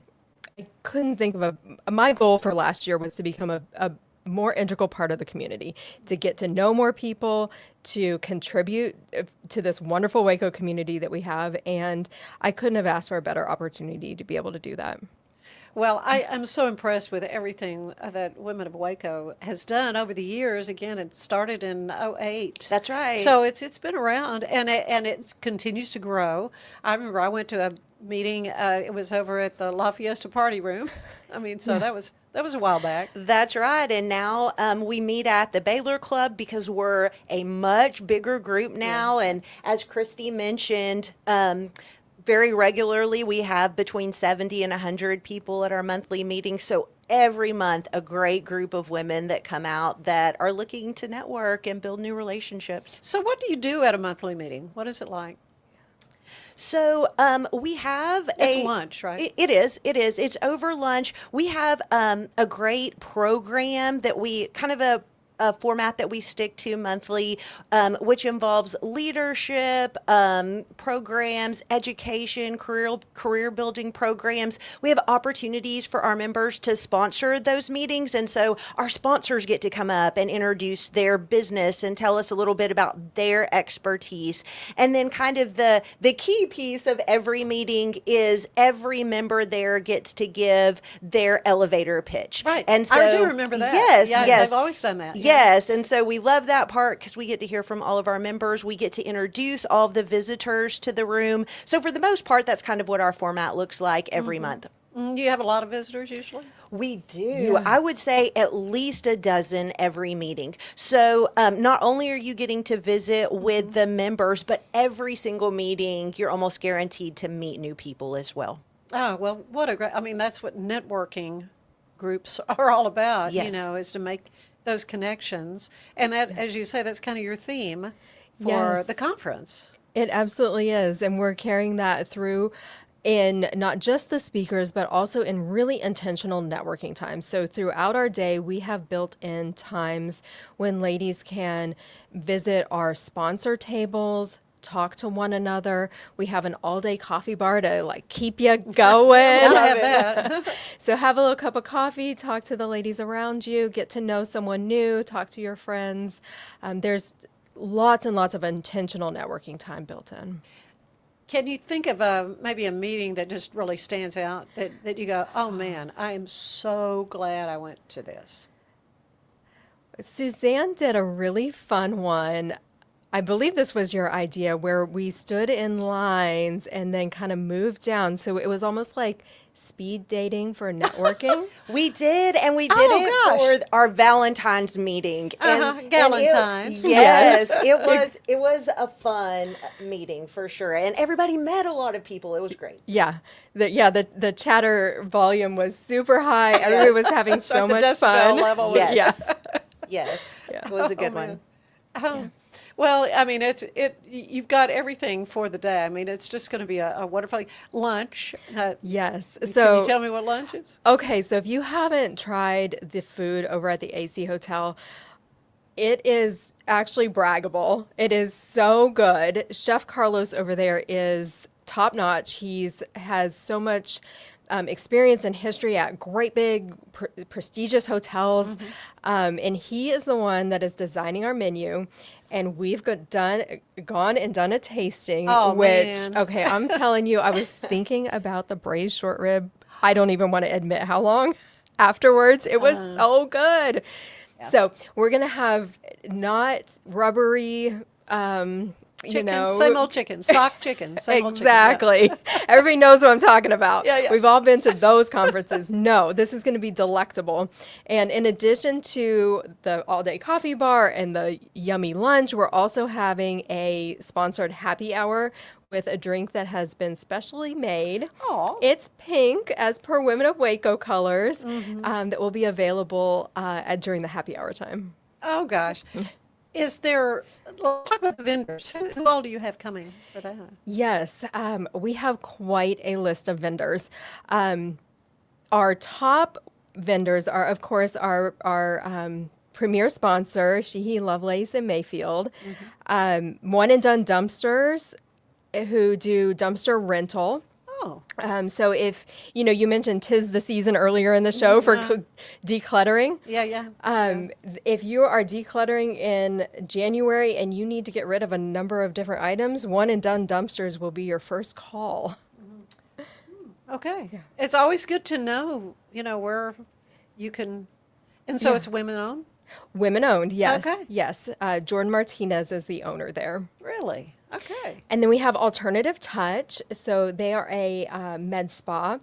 couldn't think of my goal for last year was to become a more integral part of the community, to get to know more people, to contribute to this wonderful Waco community that we have. And I couldn't have asked for a better opportunity to be able to do that. Well, I am so impressed with everything that Women of Waco has done over the years. Again, it started in 2008. That's right. So it's been around, and it continues to grow. I remember I went to a meeting. It was over at the La Fiesta Party Room. I mean, so that was a while back. That's right. And now we meet at the Baylor Club because we're a much bigger group now. Yeah. And as Christy mentioned, very regularly we have between 70 and 100 people at our monthly meetings. So every month, a great group of women that come out that are looking to network and build new relationships. So what do you do at a monthly meeting? What is it like? So we have it's lunch, right? It is. It's over lunch. We have a great program that we kind of a format that we stick to monthly, which involves leadership programs, education, career building programs. We have opportunities for our members to sponsor those meetings, and so our sponsors get to come up and introduce their business and tell us a little bit about their expertise. And then kind of the key piece of every meeting is every member there gets to give their elevator pitch. Right. And so I do remember that. Yes, yeah, yes. They've always done that. Yes, and so we love that part because we get to hear from all of our members. We get to introduce all of the visitors to the room. So for the most part, that's kind of what our format looks like every month. Do you have a lot of visitors usually? We do. Yeah. I would say at least a dozen every meeting. So not only are you getting to visit with the members, but every single meeting, you're almost guaranteed to meet new people as well. Oh, well, what a great, I mean, that's what networking groups are all about, Yes. you know, is to make those connections. And that, as you say, that's kind of your theme for Yes. the conference. It absolutely is. And we're carrying that through in not just the speakers, but also in really intentional networking times. So throughout our day, we have built in times when ladies can visit our sponsor tables, talk to one another. We have an all-day coffee bar to like keep you going. I have that. So have a little cup of coffee, talk to the ladies around you, get to know someone new, talk to your friends. There's lots and lots of intentional networking time built in. Can you think of maybe a meeting that just really stands out that you go, oh man, I am so glad I went to this? Suzanne did a really fun one. I believe this was your idea, where we stood in lines and then kind of moved down. So it was almost like speed dating for networking. We did, and we did it for our Valentine's meeting. Galentine's. Yes, it was a fun meeting for sure, and everybody met a lot of people. It was great. Yeah, the chatter volume was super high. Everybody was having so much fun. Level was, Yes, yes, it was a good one. Well, I mean, you've got everything for the day. I mean, it's just going to be a wonderful lunch. Yes. Can So you tell me what lunch is? Okay, so if you haven't tried the food over at the AC Hotel, it is actually braggable. It is so good. Chef Carlos over there is top notch. Has so much experience and history at great big prestigious hotels. And he is the one that is designing our menu. And we've gone and done a tasting, Man. okay, I'm telling you, I was thinking about the braised short rib. I don't even want to admit how long afterwards. It was so good. Yeah. So we're going to have not rubbery, Chicken, same old chicken, sock chicken, same old chicken. Exactly. Yeah. Everybody knows what I'm talking about. Yeah. We've all been to those conferences. No, this is going to be delectable. And in addition to the all-day coffee bar and the yummy lunch, we're also having a sponsored happy hour with a drink that has been specially made. Aww. It's pink, as per Women of Waco colors, that will be available during the happy hour time. Oh, gosh. Is there, let's talk about the vendors. Who all do you have coming for that? Yes, we have quite a list of vendors. Our top vendors are, of course, our premier sponsor, Sheehy Lovelace in Mayfield. One and Done Dumpsters, who do dumpster rental. So if, you mentioned 'tis the season earlier in the show for decluttering. If you are decluttering in January and you need to get rid of a number of different items, One and Done Dumpsters will be your first call. Okay. Yeah. It's always good to know, where you can, and so it's women owned? Women owned, yes. Okay. Yes. Jordan Martinez is the owner there. Really? Okay. And then we have Alternative Touch. So they are a med spa,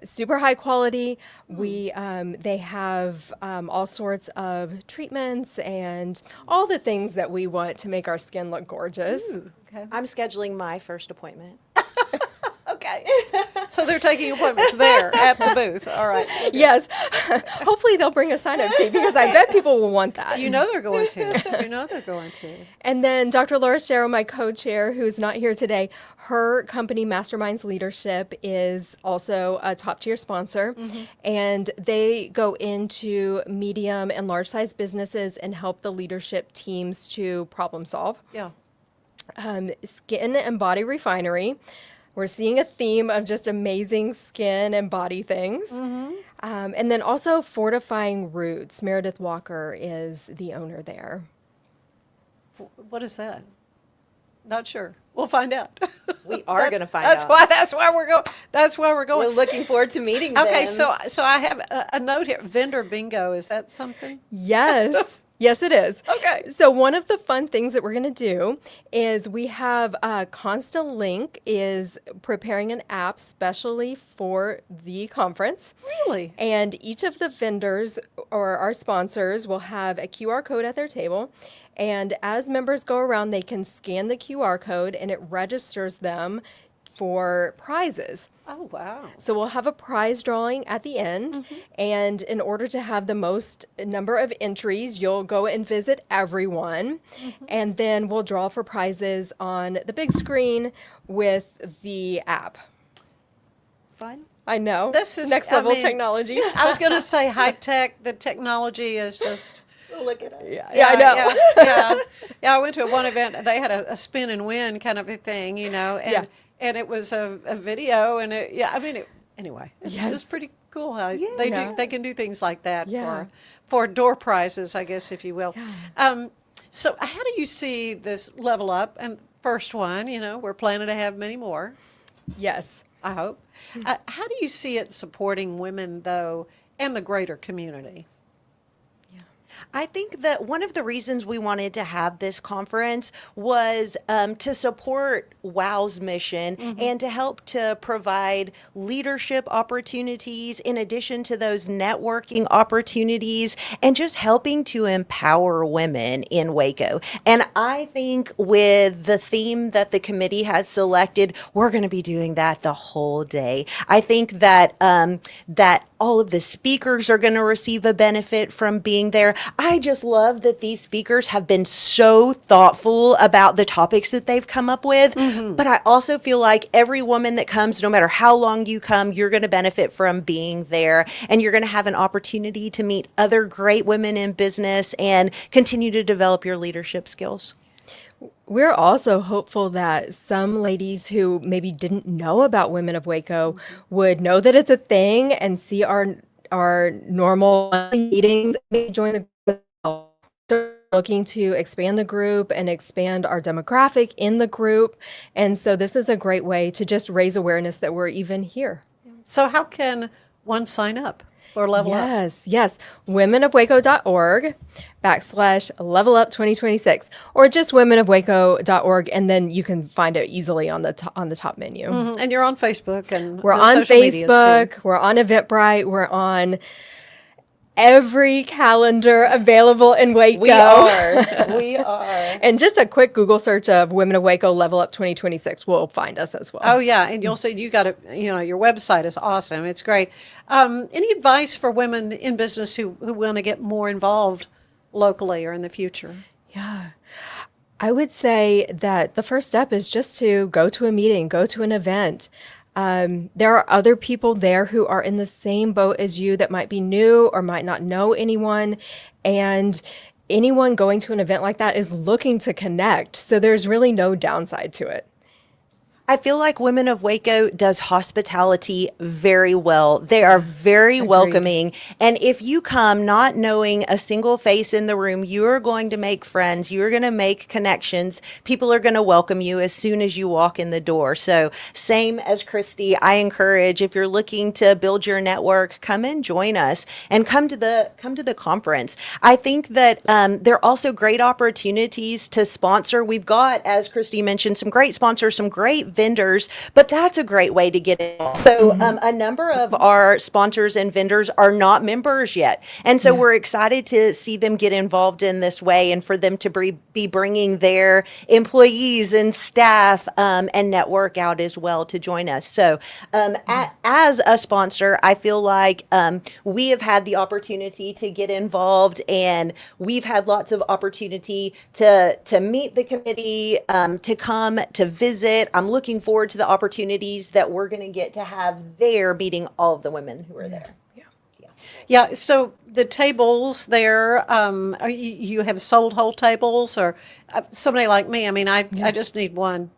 super high quality. They have all sorts of treatments and all the things that we want to make our skin look gorgeous. Okay. I'm scheduling my first appointment. Okay. So they're taking appointments there at the booth. All right. Okay. Yes. Hopefully they'll bring a sign-up sheet because I bet people will want that. They're going to. And then Dr. Laura Sharrow, my co-chair, who's not here today, her company, Masterminds Leadership, is also a top-tier sponsor. And they go into medium and large-sized businesses and help the leadership teams to problem solve. Yeah. Skin and Body Refinery. We're seeing a theme of just amazing skin and body things. And then also Fortifying Roots. Meredith Walker is the owner there. What is that? Not sure. We'll find out. We are going to find out. That's why we're going. That's why we're going. We're looking forward to meeting them. Okay, so I have a note here. Vendor bingo. Is that something? Yes. Yes, it is. Okay. So one of the fun things that we're going to do is we have Constant Link is preparing an app specially for the conference. Really? And each of the vendors or our sponsors will have a QR code at their table. And as members go around, they can scan the QR code and it registers them for prizes. Oh, wow. So we'll have a prize drawing at the end. And in order to have the most number of entries, you'll go and visit everyone. And then we'll draw for prizes on the big screen with the app. Fun. I know. This is next level technology. I was going to say high tech. The technology is just... Look at us. Yeah, I know. I went to one event. They had a spin and win kind of a thing, and it was a video, and anyway, it's pretty cool how they can do things like that for door prizes, I guess, if you will. So how do you see this level up? And first one, we're planning to have many more. Yes, I hope. How do you see it supporting women though, and the greater community? I think that one of the reasons we wanted to have this conference was to support WOW's mission and to help to provide leadership opportunities in addition to those networking opportunities and just helping to empower women in Waco. And I think with the theme that the committee has selected, we're going to be doing that the whole day. I think that that all of the speakers are going to receive a benefit from being there. I just love that these speakers have been so thoughtful about the topics that they've come up with. But I also feel like every woman that comes, no matter how long you come, you're going to benefit from being there. And you're going to have an opportunity to meet other great women in business and continue to develop your leadership skills. We're also hopeful that some ladies who maybe didn't know about Women of Waco would know that it's a thing and see our normal meetings, maybe join the group. We're looking to expand the group and expand our demographic in the group. And so this is a great way to just raise awareness that we're even here. So how can one sign up for Level Up? Yes. womenofwaco.org/level up 2026, or just womenofwaco.org, and then you can find it easily on the top menu. And you're on Facebook and We're the on social medias, Facebook. too. We're on Eventbrite. We're on every calendar available in Waco. We are. We are. And just a quick Google search of Women of Waco Level Up 2026 will find us as well. Oh, yeah. And you'll see you got it. You know, your website is awesome. It's great. Any advice for women in business who want to get more involved locally or in the future? Yeah. I would say that the first step is just to go to a meeting, go to an event. There are other people there who are in the same boat as you that might be new or might not know anyone. And anyone going to an event like that is looking to connect. So there's really no downside to it. I feel like Women of Waco does hospitality very well. They are very welcoming. And if you come not knowing a single face in the room, you're going to make friends. You're going to make connections. People are going to welcome you as soon as you walk in the door. So same as Christy, I encourage, if you're looking to build your network, come and join us and come to the conference. I think that there are also great opportunities to sponsor. We've got, as Christy mentioned, some great sponsors, some great vendors, but that's a great way to get involved. So a number of our sponsors and vendors are not members yet. And so we're excited to see them get involved in this way and for them to be bringing their employees and staff and network out as well to join us. So as a sponsor, I feel like we have had the opportunity to get involved, and we've had lots of opportunity to meet the committee, to come to visit. I'm looking forward to the opportunities that we're going to get to have there, meeting all of the women who are there. Yeah, so the tables there, you have sold whole tables, or somebody like me, I mean, I just need one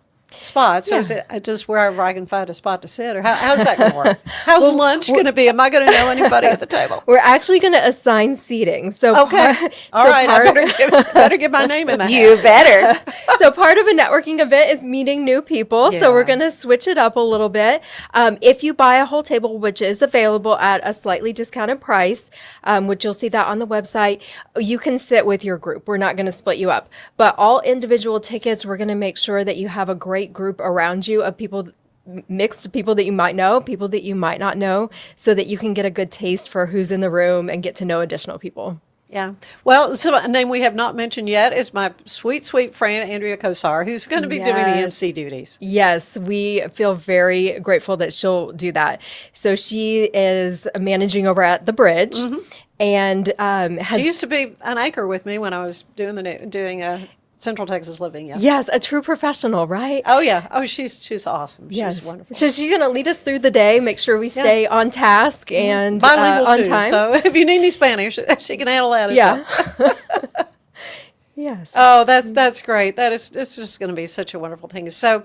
spot. So is it just wherever I can find a spot to sit, or how's that going to work? How's lunch going to be? Am I going to know anybody at the table? We're actually going to assign seating. So okay, all right, I better get my name in that. You better. So part of a networking event is meeting new people. So we're going to switch it up a little bit. If you buy a whole table, which is available at a slightly discounted price, which you'll see that on the website, you can sit with your group. We're not going to split you up. But all individual tickets, we're going to make sure that you have a great group around you of people, mixed people that you might know, people that you might not know, so that you can get a good taste for who's in the room and get to know additional people. Yeah. Well, so a name we have not mentioned yet is my sweet, sweet friend, Andrea Kosar, who's going to be doing the MC duties. Yes, we feel very grateful that she'll do that. So she is managing over at the Bridge, and she used to be an anchor with me when I was doing a Central Texas Living. Yes, a true professional, right? Oh yeah. Oh, she's awesome. She's wonderful. So she's going to lead us through the day, make sure we stay on task and bilingual on too, time. so if you need any Spanish, she can handle that as well. Yes. Oh, that's great. It's just going to be such a wonderful thing. So,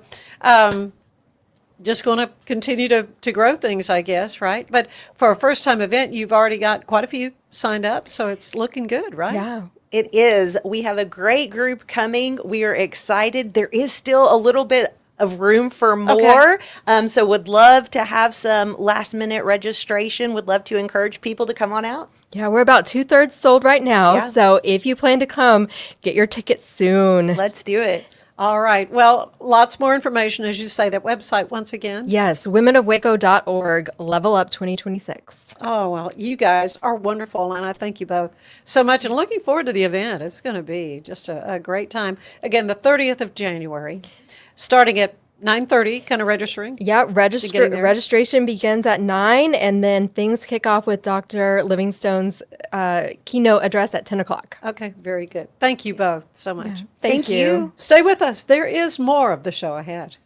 just going to continue to grow things, I guess, right? But for a first time event, you've already got quite a few signed up, so it's looking good, right? Yeah. It is. We have a great group coming. We are excited. There is still a little bit of room for more. So would love to have some last minute registration. Would love to encourage people to come on out. Yeah, we're about 2/3 sold right now. Yeah. So if you plan to come, get your tickets soon. Let's do it. All right. Well, lots more information, as you say, that website once again. Yes, womenofwaco.org, level up 2026. Oh, well, you guys are wonderful, and I thank you both so much, and looking forward to the event. It's going to be just a great time. Again, the 30th of January, starting at 9:30, kind of registering. Yeah, registration begins at 9, and then things kick off with Dr. Livingstone's keynote address at 10 o'clock. Okay, very good. Thank you both so much. Yeah, thank you. Stay with us. There is more of the show ahead.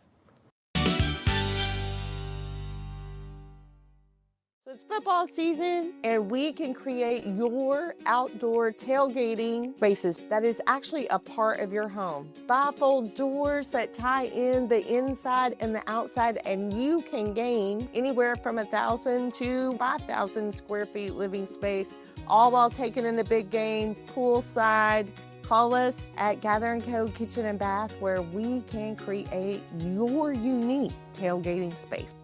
It's football season, and we can create your outdoor tailgating spaces that is actually a part of your home. Bifold doors that tie in the inside and the outside, and you can gain anywhere from 1,000 to 5,000 square feet living space, all while taking in the big game poolside. Call us at Gather & Co. Kitchen and Bath, where we can create your unique tailgating space.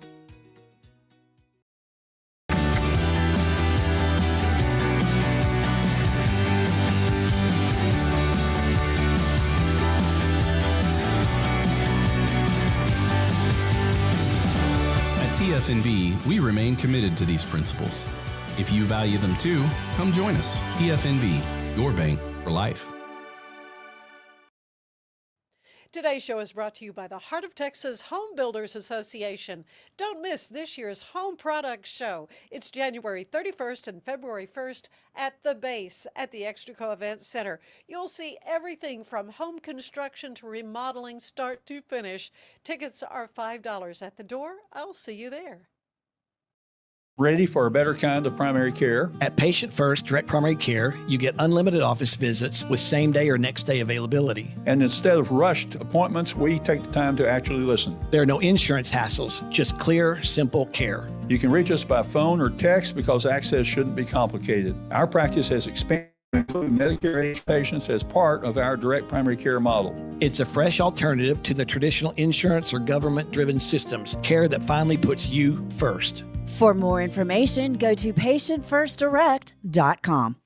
At TFNB, we remain committed to these principles. If you value them too, come join us. TFNB, your bank for life. Today's show is brought to you by the Heart of Texas Home Builders Association. Don't miss this year's Home Products Show. It's January 31st and February 1st at the base at the Extraco Event Center. You'll see everything from home construction to remodeling, start to finish. Tickets are $5 at the door. I'll see you there. Ready for a better kind of primary care? At Patient First Direct Primary Care, you get unlimited office visits with same-day or next-day availability. And instead of rushed appointments, we take the time to actually listen. There are no insurance hassles, just clear, simple care. You can reach us by phone or text because access shouldn't be complicated. Our practice has expanded to include Medicare-age patients as part of our direct primary care model. It's a fresh alternative to the traditional insurance or government-driven systems, care that finally puts you first. For more information, go to patientfirstdirect.com.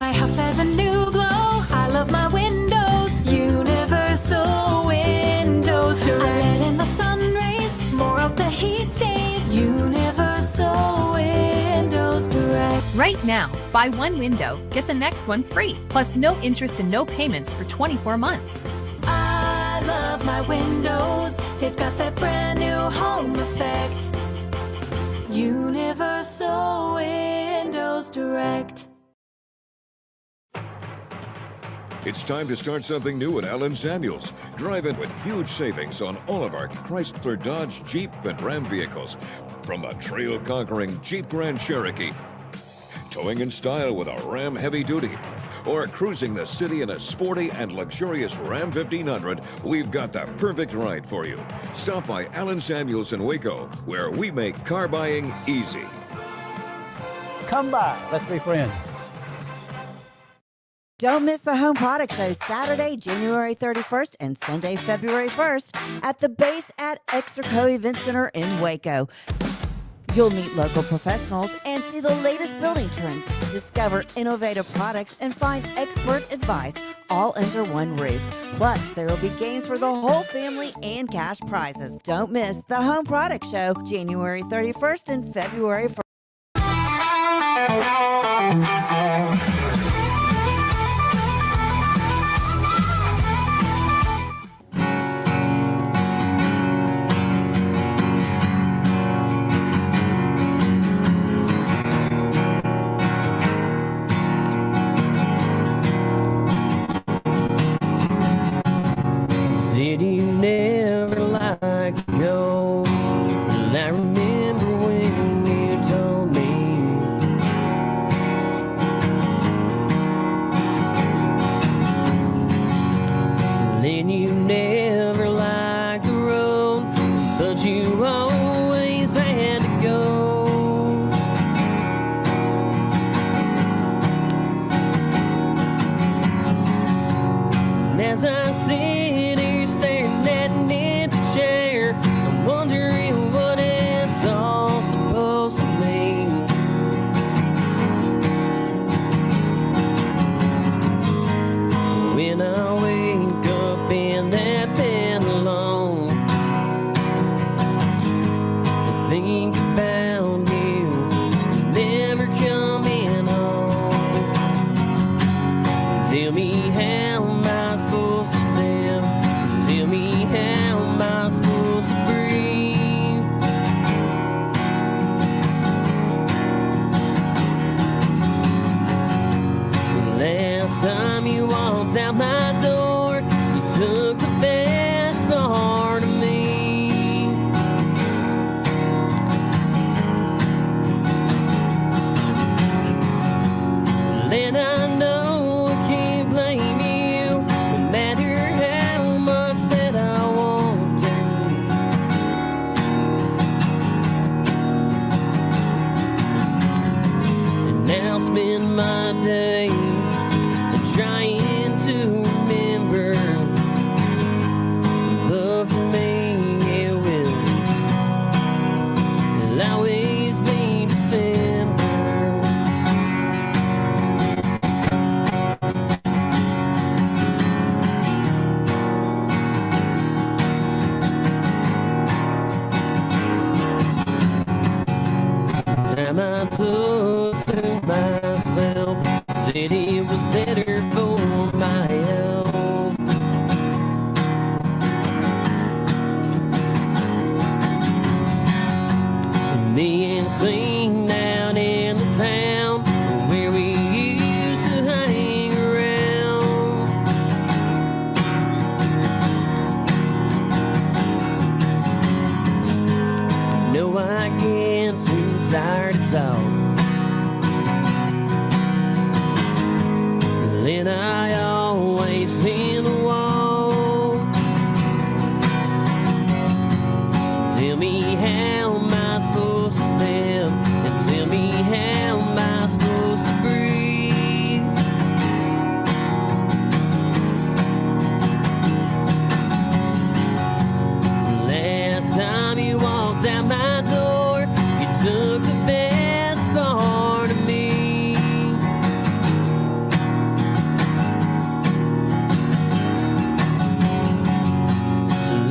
My house has a new glow. I love my windows. Universal Windows Direct. I let in the sun rays. More of the heat stays. Universal Windows Direct. Right now, buy one window, get the next one free. Plus no interest and no payments for 24 months. I love my windows. They've got that brand new home effect. Universal Windows Direct. It's time to start something new at Allen Samuels. Drive in with huge savings on all of our Chrysler, Dodge, Jeep, and Ram vehicles. From the trail-conquering Jeep Grand Cherokee, towing in style with a Ram Heavy Duty, or cruising the city in a sporty and luxurious Ram 1500, we've got the perfect ride for you. Stop by Allen Samuels in Waco, where we make car buying easy. Come by, let's be friends. Don't miss the Home Product Show Saturday, January 31st and Sunday, February 1st at the base at Extraco Event Center in Waco. You'll meet local professionals and see the latest building trends, discover innovative products, and find expert advice all under one roof. Plus, there will be games for the whole family and cash prizes. Don't miss the Home Product Show, January 31st and February 1st. Said you never like to go, and I remember when you told me. Then you never liked the road, but you always had to go. And as I sit here staring at an empty chair, I'm wondering what it's all supposed to mean. When I wake up in that bed alone and think about you never coming home, tell me how am I supposed to live? Tell me how am I supposed to breathe? Last time you walked out my door, you took the best part of me. spend my days trying to remember love for me, it will always be December. Time I took to myself, said it was better for my health. Me and sing down in the town where we used to hang around. No, I get too tired to talk. Then I always tend to walk. Tell me how am I supposed to live, and tell me how am I supposed to breathe. Last time you walked out my door, you took the best part of me.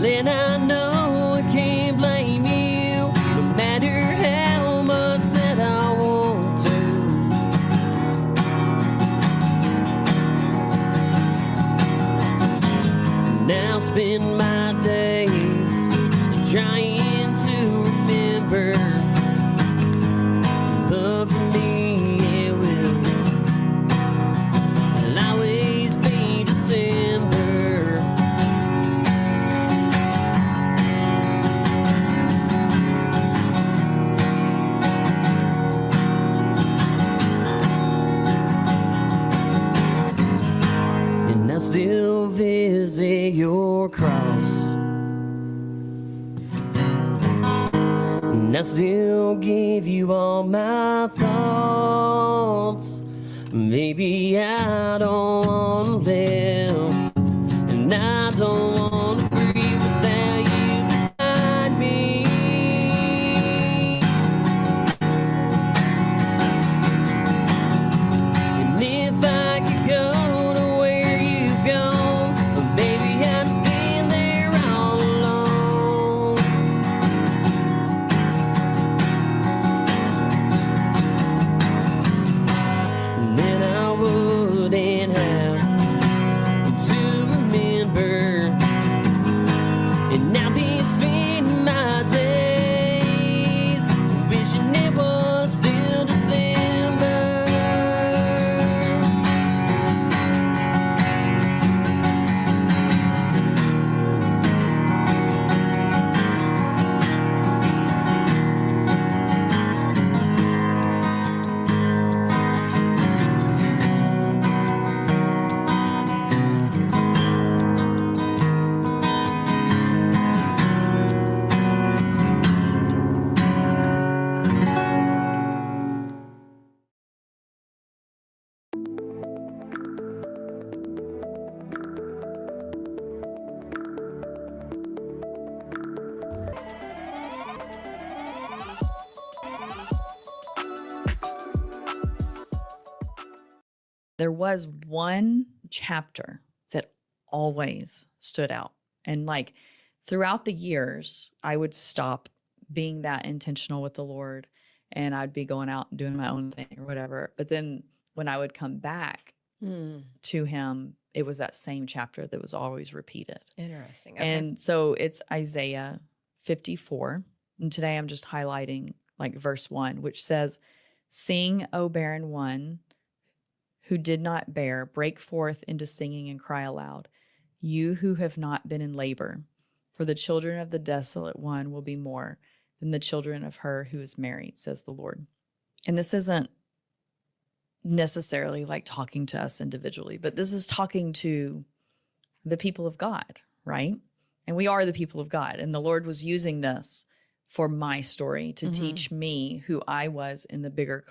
Then I know I can't blame you, no matter how much that I want to. Now spend my days trying to remember love for me, it will always be December. And I still visit your cross, and I still give you all my thoughts. Maybe I don't want to live, and I don't want to breathe without you beside me. And if I could go to where you've gone, baby, I'd been there all along. And then I wouldn't have to remember, and I'll be spending my days wishing it was still December. There was one chapter that always stood out. And like throughout the years, I would stop being that intentional with the Lord and I'd be going out and doing my own thing or whatever. But then when I would come back to Him, it was that same chapter that was always repeated. Interesting. Okay. And so it's Isaiah 54. And today I'm just highlighting like verse 1, which says, "Sing, O barren one who did not bear, break forth into singing and cry aloud, you who have not been in labor, for the children of the desolate one will be more than the children of her who is married, says the Lord." And this isn't necessarily like talking to us individually, but this is talking to the people of God, right? And we are the people of God. And the Lord was using this for my story to teach me who I was in the bigger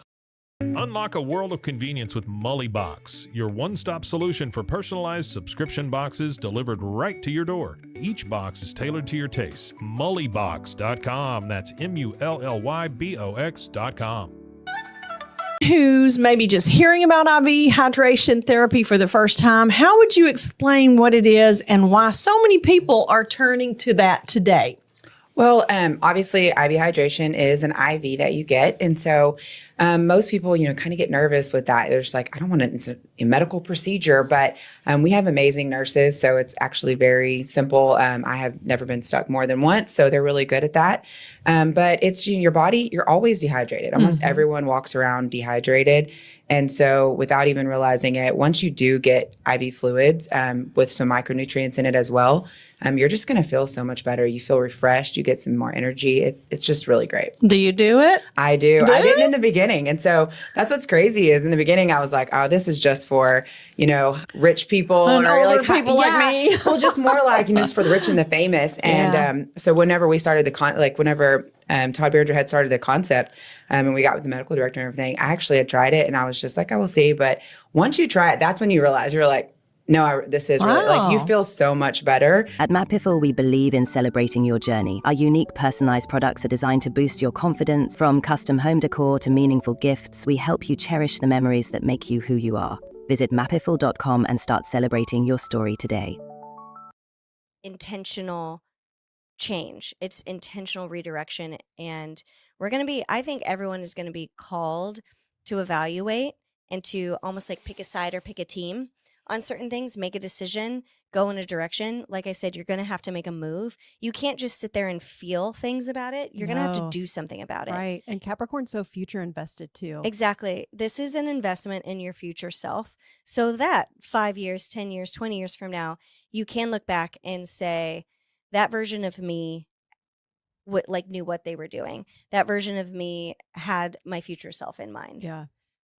Unlock a world of convenience with Mully Box, your one-stop solution for personalized subscription boxes delivered right to your door. Each box is tailored to your taste. Mullybox.com. That's MULLYBOX.com. Who's maybe just hearing about IV hydration therapy for the first time, how would you explain what it is and why so many people are turning to that today? Well, obviously, IV hydration is an IV that you get. And so most people, kind of get nervous with that. They're just like, I don't want it's a medical procedure, but we have amazing nurses. So it's actually very simple. I have never been stuck more than once. So they're really good at that. But it's your body, you're always dehydrated. Almost everyone walks around dehydrated. And so without even realizing it, once you do get IV fluids with some micronutrients in it as well, you're just going to feel so much better. You feel refreshed. You get some more energy. It's just really great. Do you do it? I do. I didn't in the beginning. And so that's what's crazy is in the beginning, I was like, oh, this is just for, rich people. And or older people like me. Well, just more like, just for the rich and the famous. And so whenever we started whenever Todd Berger had started the concept and we got with the medical director and everything, I actually had tried it and I was just like, I will see. But once you try it, that's when you realize you're like, no, this is really, like, you feel so much better. At Mapiful, we believe in celebrating your journey. Our unique personalized products are designed to boost your confidence. From custom home decor to meaningful gifts, we help you cherish the memories that make you who you are. Visit mapiful.com and start celebrating your story today. Intentional change. It's intentional redirection. And I think everyone is going to be called to evaluate and to almost like pick a side or pick a team on certain things, make a decision, go in a direction. Like I said, you're going to have to make a move. You can't just sit there and feel things about it. You're going to have to do something about it. Right. And Capricorn's so future invested too. Exactly. This is an investment in your future self so that 5 years, 10 years, 20 years from now, you can look back and say, that version of me knew what they were doing. That version of me had my future self in mind. Yeah.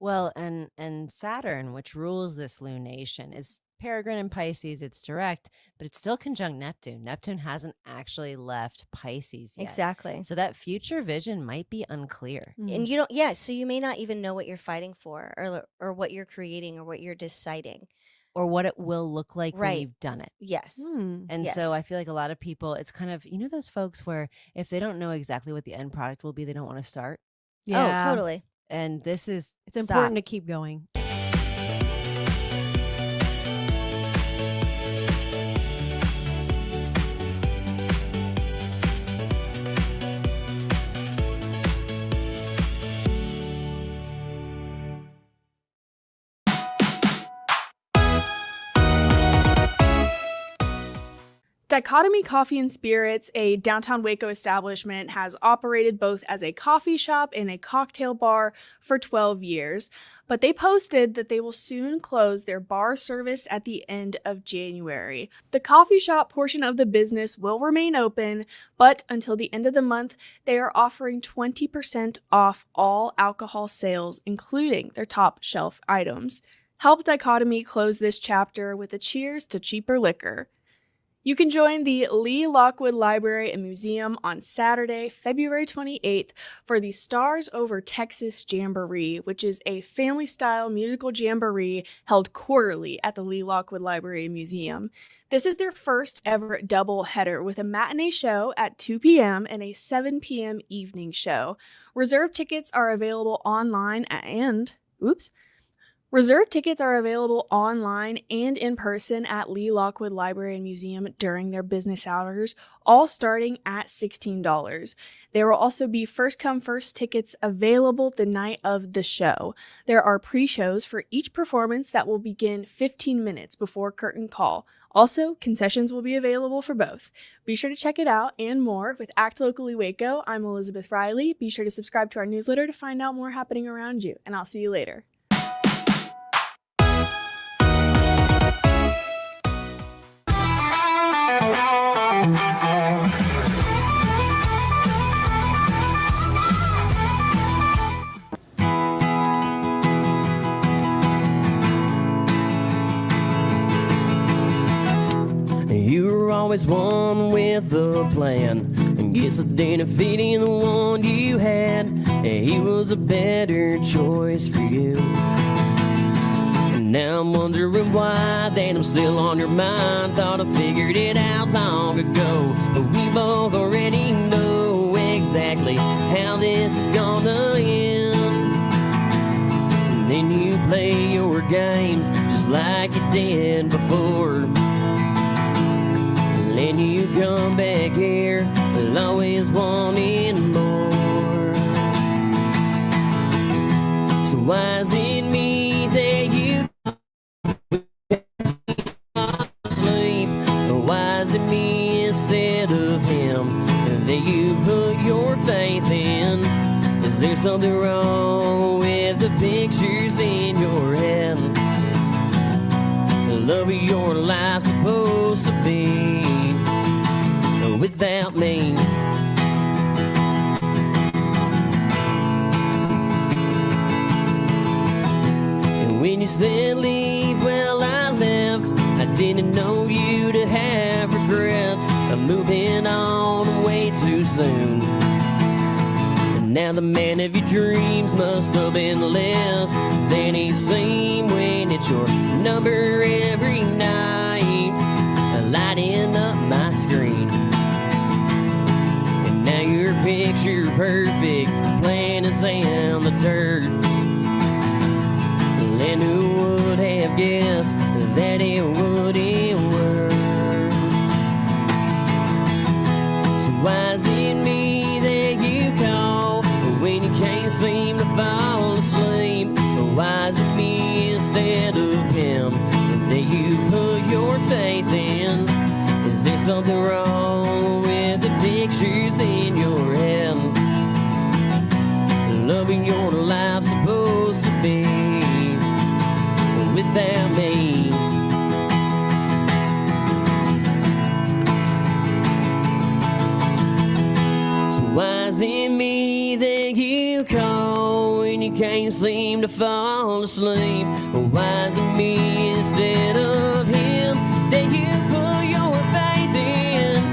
Well, and Saturn, which rules this lunation, is peregrine in Pisces. It's direct, but it's still conjunct Neptune. Neptune hasn't actually left Pisces yet. Exactly. So that future vision might be unclear. And so you may not even know what you're fighting for or what you're creating or what you're deciding. Or what it will look like when you've done it. Yes. And so I feel like a lot of people, it's kind of, those folks where if they don't know exactly what the end product will be, they don't want to start. Yeah. Oh, totally. And it's important to keep going. Dichotomy Coffee and Spirits, a downtown Waco establishment, has operated both as a coffee shop and a cocktail bar for 12 years, but they posted that they will soon close their bar service at the end of January. The coffee shop portion of the business will remain open, but until the end of the month, they are offering 20% off all alcohol sales, including their top shelf items. Help Dichotomy close this chapter with a cheers to cheaper liquor. You can join the Lee Lockwood Library and Museum on Saturday, February 28th for the Stars Over Texas Jamboree, which is a family-style musical jamboree held quarterly at the Lee Lockwood Library and Museum. This is their first ever double header with a matinee show at 2 p.m. and a 7 p.m. evening show. Reserve tickets are available online Reserve tickets are available online and in person at Lee Lockwood Library and Museum during their business hours, all starting at $16. There will also be first-come, first tickets available the night of the show. There are pre-shows for each performance that will begin 15 minutes before curtain call. Also, concessions will be available for both. Be sure to check it out and more with Act Locally Waco. I'm Elizabeth Riley. Be sure to subscribe to our newsletter to find out more happening around you, and I'll see you later. You were always one with a plan, and Guess I didn't fit in the one you had, and he was a better choice for you. And now I'm wondering why that I'm still on your mind. Thought I figured it out long ago, but we both already know exactly how this is gonna end. And then you play your games just like you did before. Then you come back here, always wanting more. So why is it me that you sleep? Or why is it me instead of him that you put your faith in? Is there something wrong with the pictures in your head? The love of your life's supposed to be without me. And when you said leave, well, I left. I didn't know you to have regrets. I'm moving on way too soon. And now the man of your dreams must have been less than he seemed when it's your number every night, lighting up my screen. Now your picture perfect, plain as in the dirt. And who would have guessed that it wouldn't work? So why is it me that you call when you can't seem to fall asleep? Or why is it me instead of him that you put your faith in? Is there something wrong with the pictures in your head? Loving your life's supposed to be without me. So why is it me that you call when you can't seem to fall asleep? Or why is it me instead of him that you put your faith in?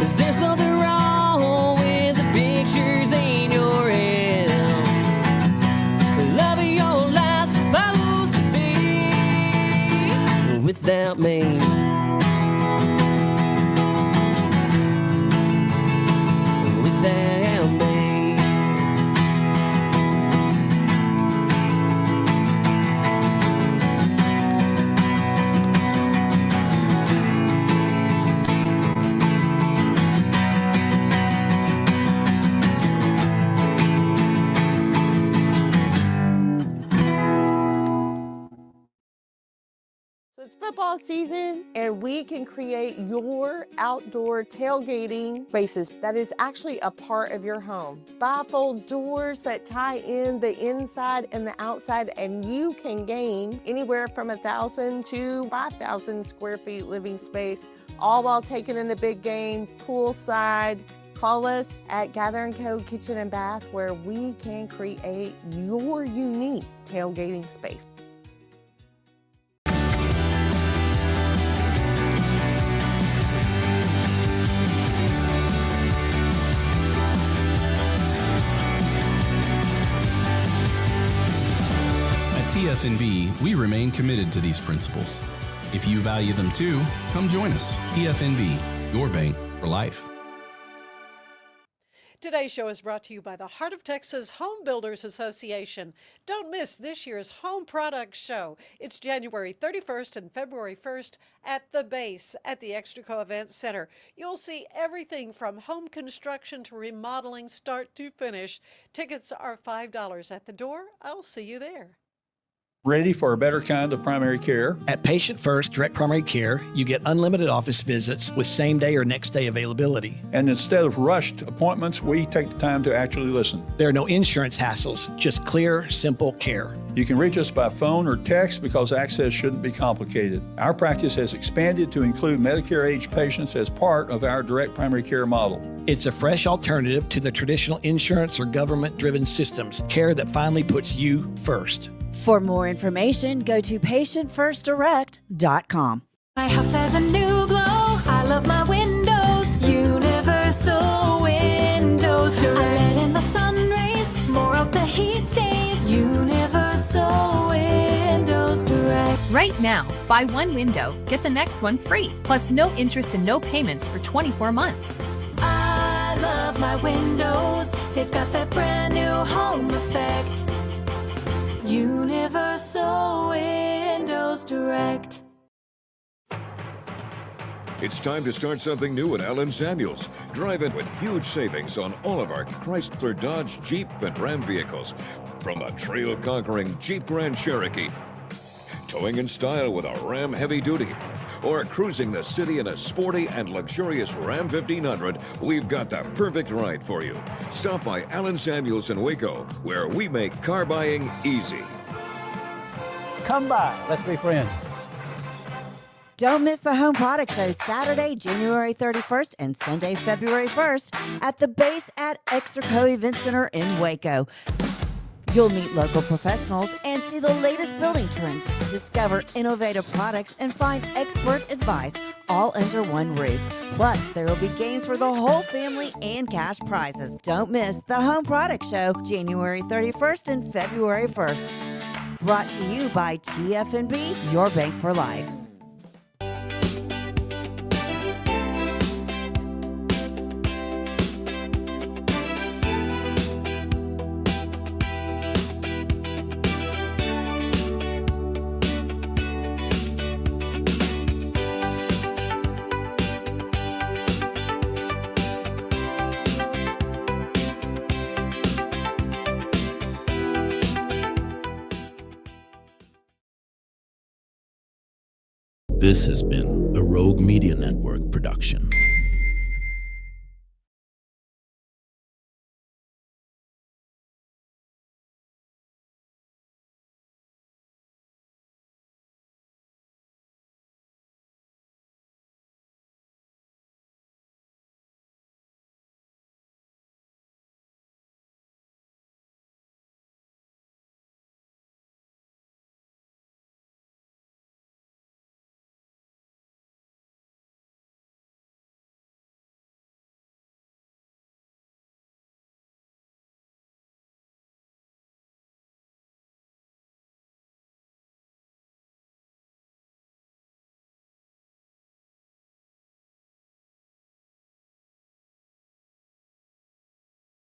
Is there something wrong with the pictures in your head? Love of your life's supposed to be without me. Without me. It's football season, and we can create your outdoor tailgating spaces that is actually a part of your home. Bifold doors that tie in the inside and the outside, and you can gain anywhere from 1,000 to 5,000 square feet living space, all while taking in the big game poolside. Call us at Gather & Co. Kitchen and Bath, where we can create your unique tailgating space. TFNB, we remain committed to these principles. If you value them too, come join us. TFNB, your bank for life. Today's show is brought to you by the Heart of Texas Home Builders Association. Don't miss this year's Home Products Show. It's January 31st and February 1st at the base at the Extraco Event Center. You'll see everything from home construction to remodeling, start to finish. Tickets are $5 at the door. I'll see you there. Ready for a better kind of primary care? At Patient First Direct Primary Care, you get unlimited office visits with same-day or next-day availability. And instead of rushed appointments, we take the time to actually listen. There are no insurance hassles, just clear, simple care. You can reach us by phone or text because access shouldn't be complicated. Our practice has expanded to include Medicare-age patients as part of our direct primary care model. It's a fresh alternative to the traditional insurance or government-driven systems, care that finally puts you first. For more information, go to patientfirstdirect.com. My house has a new glow. I love my windows. Universal Windows. Right now, buy one window, get the next one free. Plus no interest and no payments for 24 months. I love my windows. They've got that brand new home effect. Universal Windows Direct. It's time to start something new at Allen Samuels. Drive in with huge savings on all of our Chrysler, Dodge, Jeep, and Ram vehicles. From a trail-conquering Jeep Grand Cherokee, towing in style with a Ram Heavy Duty, or cruising the city in a sporty and luxurious Ram 1500, we've got the perfect ride for you. Stop by Allen Samuels in Waco, where we make car buying easy. Come by. Let's be friends. Don't miss the Home Product Show Saturday, January 31st and Sunday, February 1st at the base at Extraco Event Center in Waco. You'll meet local professionals and see the latest building trends, discover innovative products, and find expert advice all under one roof. Plus, there will be games for the whole family and cash prizes. Don't miss the Home Product Show January 31st and February 1st. Brought to you by TFNB, your bank for life. This has been a Rogue Media Network production.